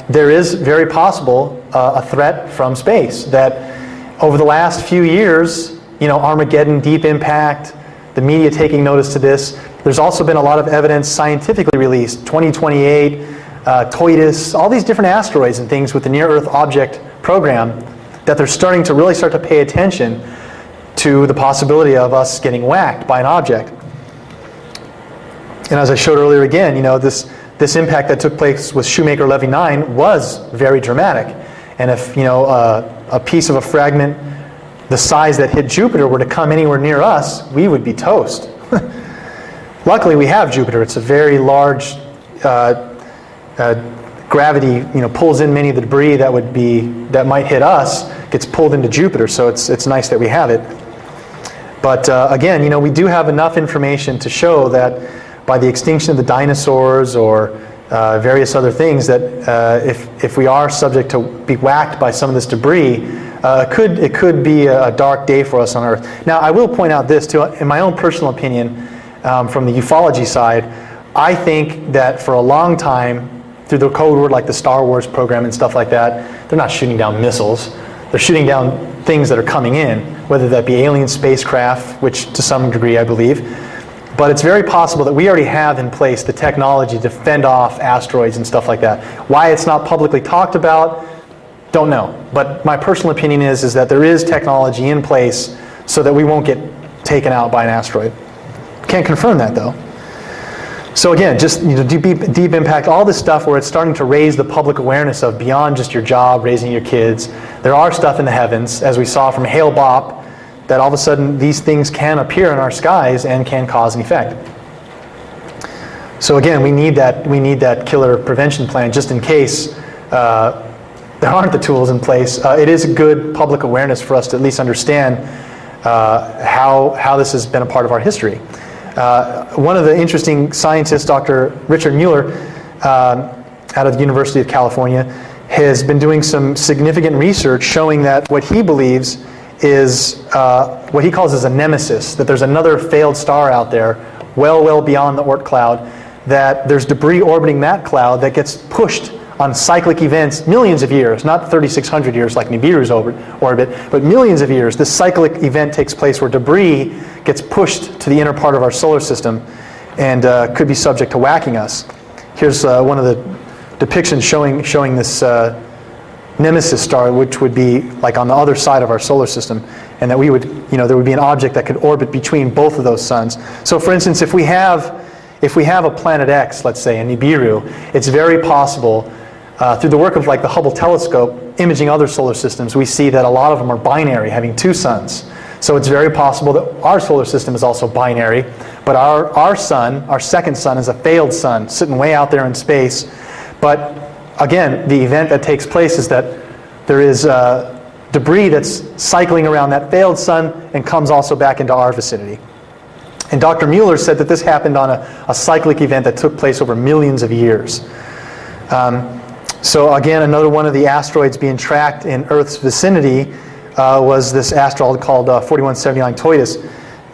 there is very possible a threat from space that over the last few years, Armageddon, Deep Impact, the media taking notice to this. There's also been a lot of evidence scientifically released, 2028, Toitus, all these different asteroids and things with the Near-Earth Object Program, that they're starting to pay attention to the possibility of us getting whacked by an object. And as I showed earlier again, this impact that took place with Shoemaker Levy 9 was very dramatic. And if a piece of a fragment the size that hit Jupiter were to come anywhere near us, we would be toast. Luckily, we have Jupiter. It's a very large gravity. Pulls in many of the debris that might hit us, gets pulled into Jupiter. So it's nice that we have it. But again, we do have enough information to show that by the extinction of the dinosaurs or various other things, that if we are subject to be whacked by some of this debris, it could be a dark day for us on Earth. Now, I will point out this too, in my own personal opinion, from the ufology side, I think that for a long time, through the code word like the Star Wars program and stuff like that, they're not shooting down missiles. They're shooting down things that are coming in, whether that be alien spacecraft, which to some degree I believe. But it's very possible that we already have in place the technology to fend off asteroids and stuff like that. Why it's not publicly talked about, don't know. But my personal opinion is that there is technology in place so that we won't get taken out by an asteroid. Can't confirm that though. So again, just deep impact, all this stuff where it's starting to raise the public awareness of beyond just your job, raising your kids. There are stuff in the heavens, as we saw from Hale-Bopp, that all of a sudden these things can appear in our skies and can cause an effect. So again, we need that killer prevention plan just in case there aren't the tools in place. It is a good public awareness for us to at least understand how this has been a part of our history. One of the interesting scientists, Dr. Richard Mueller, out of the University of California, has been doing some significant research showing that what he believes is what he calls as a nemesis, that there's another failed star out there, well beyond the Oort cloud, that there's debris orbiting that cloud that gets pushed on cyclic events, millions of years, not 3,600 years like Nibiru's orbit, but millions of years. This cyclic event takes place where debris gets pushed to the inner part of our solar system and could be subject to whacking us. Here's one of the depictions showing this nemesis star, which would be like on the other side of our solar system, and that we would, there would be an object that could orbit between both of those suns. So for instance, if we have a planet X, let's say, a Nibiru, it's very possible, through the work of like the Hubble telescope, imaging other solar systems, we see that a lot of them are binary, having two suns. So it's very possible that our solar system is also binary, but our sun, our second sun, is a failed sun, sitting way out there in space. But again, the event that takes place is that there is debris that's cycling around that failed sun and comes also back into our vicinity. And Dr. Mueller said that this happened on a cyclic event that took place over millions of years. So again, another one of the asteroids being tracked in Earth's vicinity was this asteroid called 4179 Toides.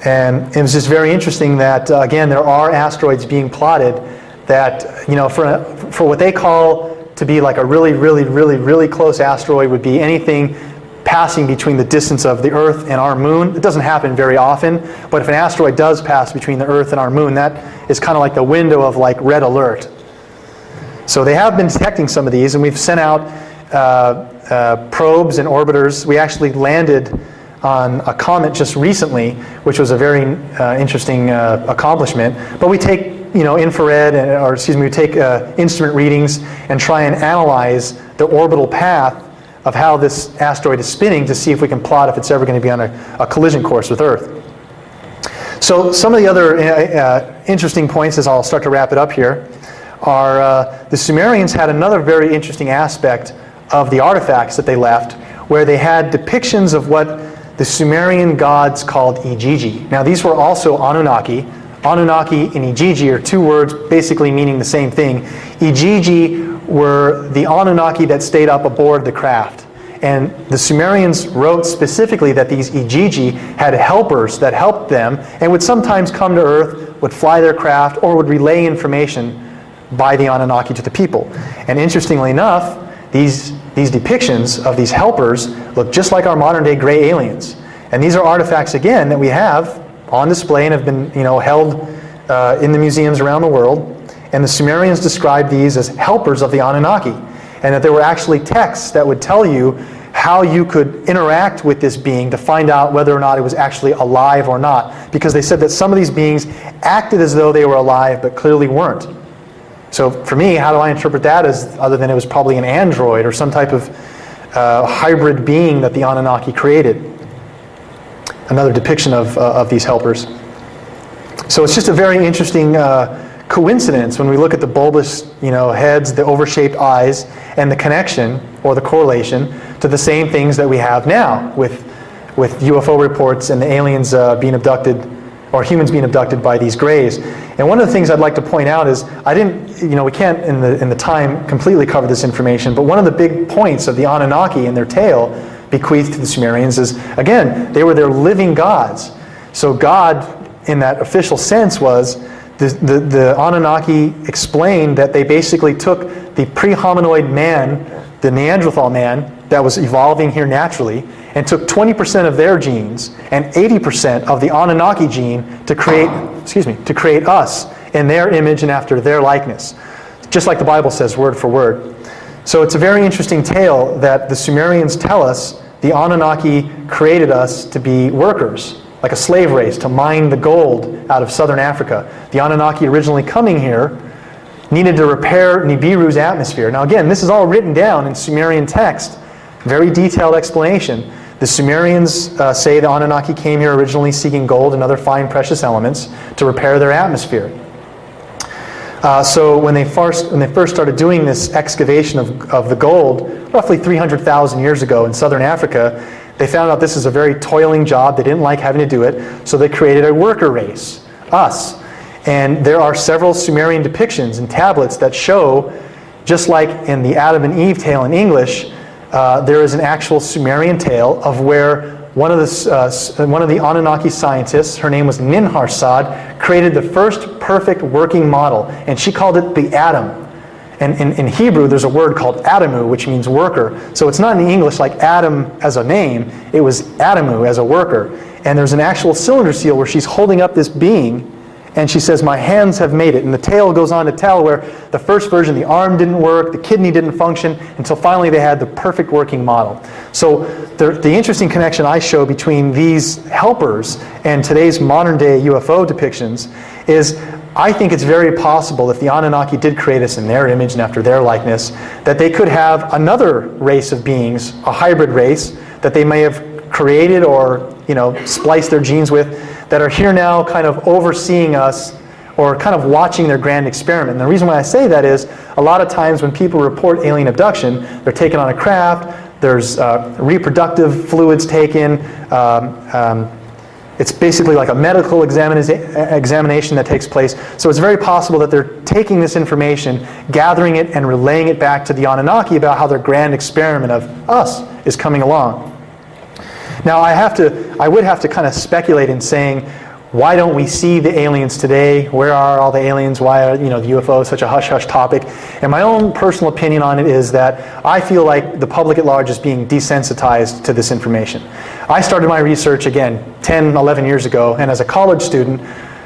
And it was just very interesting that, again, there are asteroids being plotted that, for what they call to be like a really, really, really, really close asteroid would be anything passing between the distance of the Earth and our moon. It doesn't happen very often, but if an asteroid does pass between the Earth and our moon, that is kind of like the window of like red alert. So they have been detecting some of these, and we've sent out probes and orbiters. We actually landed on a comet just recently, which was a very interesting accomplishment. But we take infrared, we take instrument readings and try and analyze the orbital path of how this asteroid is spinning to see if we can plot if it's ever going to be on a collision course with Earth. So some of the other interesting points, as I'll start to wrap it up here, are the Sumerians had another very interesting aspect of the artifacts that they left, where they had depictions of what the Sumerian gods called Igigi. Now these were also Anunnaki. Anunnaki and Igigi are two words basically meaning the same thing. Igigi were the Anunnaki that stayed up aboard the craft. And the Sumerians wrote specifically that these Igigi had helpers that helped them and would sometimes come to Earth, would fly their craft, or would relay information by the Anunnaki to the people. And interestingly enough, these depictions of these helpers look just like our modern day gray aliens. And these are artifacts, again, that we have on display and have been held in the museums around the world. And the Sumerians described these as helpers of the Anunnaki. And that there were actually texts that would tell you how you could interact with this being to find out whether or not it was actually alive or not. Because they said that some of these beings acted as though they were alive but clearly weren't. So for me, how do I interpret that as other than it was probably an android or some type of hybrid being that the Anunnaki created? Another depiction of these helpers. So it's just a very interesting coincidence when we look at the bulbous heads, the oval-shaped eyes, and the connection or the correlation to the same things that we have now with UFO reports and the aliens being abducted, or humans being abducted by these grays. And one of the things I'd like to point out is, we can't in the time completely cover this information, but one of the big points of the Anunnaki and their tale bequeathed to the Sumerians is, again, they were their living gods. So God, in that official sense, was the Anunnaki explained that they basically took the pre-hominoid man, the Neanderthal man, that was evolving here naturally, and took 20% of their genes and 80% of the Anunnaki gene to create us in their image and after their likeness. Just like the Bible says, word for word. So it's a very interesting tale that the Sumerians tell us the Anunnaki created us to be workers, like a slave race, to mine the gold out of southern Africa. The Anunnaki originally coming here needed to repair Nibiru's atmosphere. Now again, this is all written down in Sumerian text. Very detailed explanation. The Sumerians say the Anunnaki came here originally seeking gold and other fine precious elements to repair their atmosphere. So when they first started doing this excavation of the gold, roughly 300,000 years ago in southern Africa, they found out this is a very toiling job. They didn't like having to do it, so they created a worker race, us. And there are several Sumerian depictions and tablets that show, just like in the Adam and Eve tale in English, there is an actual Sumerian tale of where one of the Anunnaki scientists, her name was Ninharsad, created the first perfect working model, and she called it the atom. And in Hebrew, there's a word called Adamu, which means worker. So it's not in English like Adam as a name. It was Adamu as a worker. And there's an actual cylinder seal where she's holding up this being, and she says, my hands have made it. And the tale goes on to tell where the first version, the arm didn't work, the kidney didn't function, until finally they had the perfect working model. So the interesting connection I show between these helpers and today's modern day UFO depictions is, I think it's very possible, if the Anunnaki did create us in their image and after their likeness, that they could have another race of beings, a hybrid race, that they may have created or, you know, spliced their genes with, that are here now kind of overseeing us or kind of watching their grand experiment. And the reason why I say that is, a lot of times when people report alien abduction, they're taken on a craft, there's reproductive fluids taken, it's basically like a medical examination that takes place. So it's very possible that they're taking this information, gathering it, and relaying it back to the Anunnaki about how their grand experiment of us is coming along. Now I would have to kind of speculate in saying, why don't we see the aliens today? Where are all the aliens? Why are, you know, the UFO such a hush-hush topic? And my own personal opinion on it is that I feel like the public at large is being desensitized to this information. I started my research, again, 10, 11 years ago, and as a college student,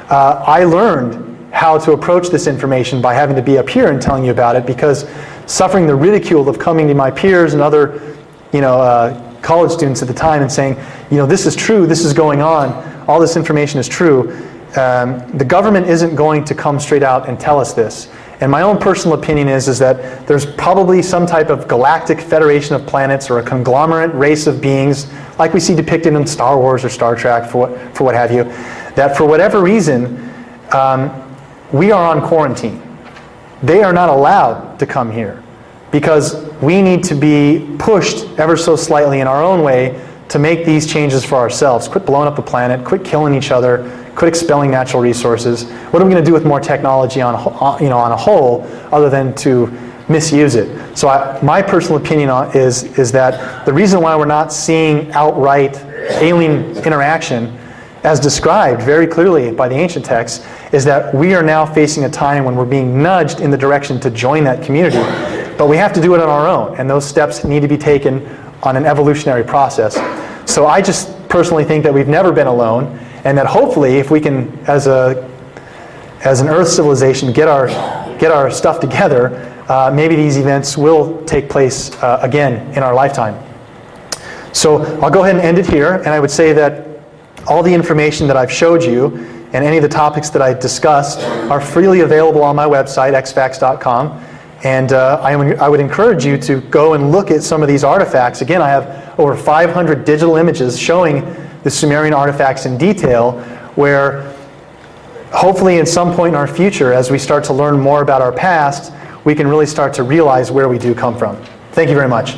I learned how to approach this information by having to be up here and telling you about it, because suffering the ridicule of coming to my peers and other, you know, college students at the time and saying, you know, this is true, this is going on, all this information is true. The government isn't going to come straight out and tell us this. And my own personal opinion is that there's probably some type of galactic federation of planets or a conglomerate race of beings, like we see depicted in Star Wars or Star Trek, for what have you, that for whatever reason, we are on quarantine. They are not allowed to come here, because we need to be pushed ever so slightly in our own way to make these changes for ourselves. Quit blowing up the planet, quit killing each other, quit expelling natural resources. What are we going to do with more technology on a whole, other than to misuse it? So my personal opinion is that the reason why we're not seeing outright alien interaction as described very clearly by the ancient texts is that we are now facing a time when we're being nudged in the direction to join that community. But we have to do it on our own, and those steps need to be taken on an evolutionary process. So I just personally think that we've never been alone, and that hopefully, if we can, as an Earth civilization, get our stuff together, maybe these events will take place again in our lifetime. So I'll go ahead and end it here, and I would say that all the information that I've showed you and any of the topics that I discussed are freely available on my website, xfax.com. And I would encourage you to go and look at some of these artifacts. Again, I have over 500 digital images showing the Sumerian artifacts in detail, where hopefully in some point in our future, as we start to learn more about our past, we can really start to realize where we do come from. Thank you very much.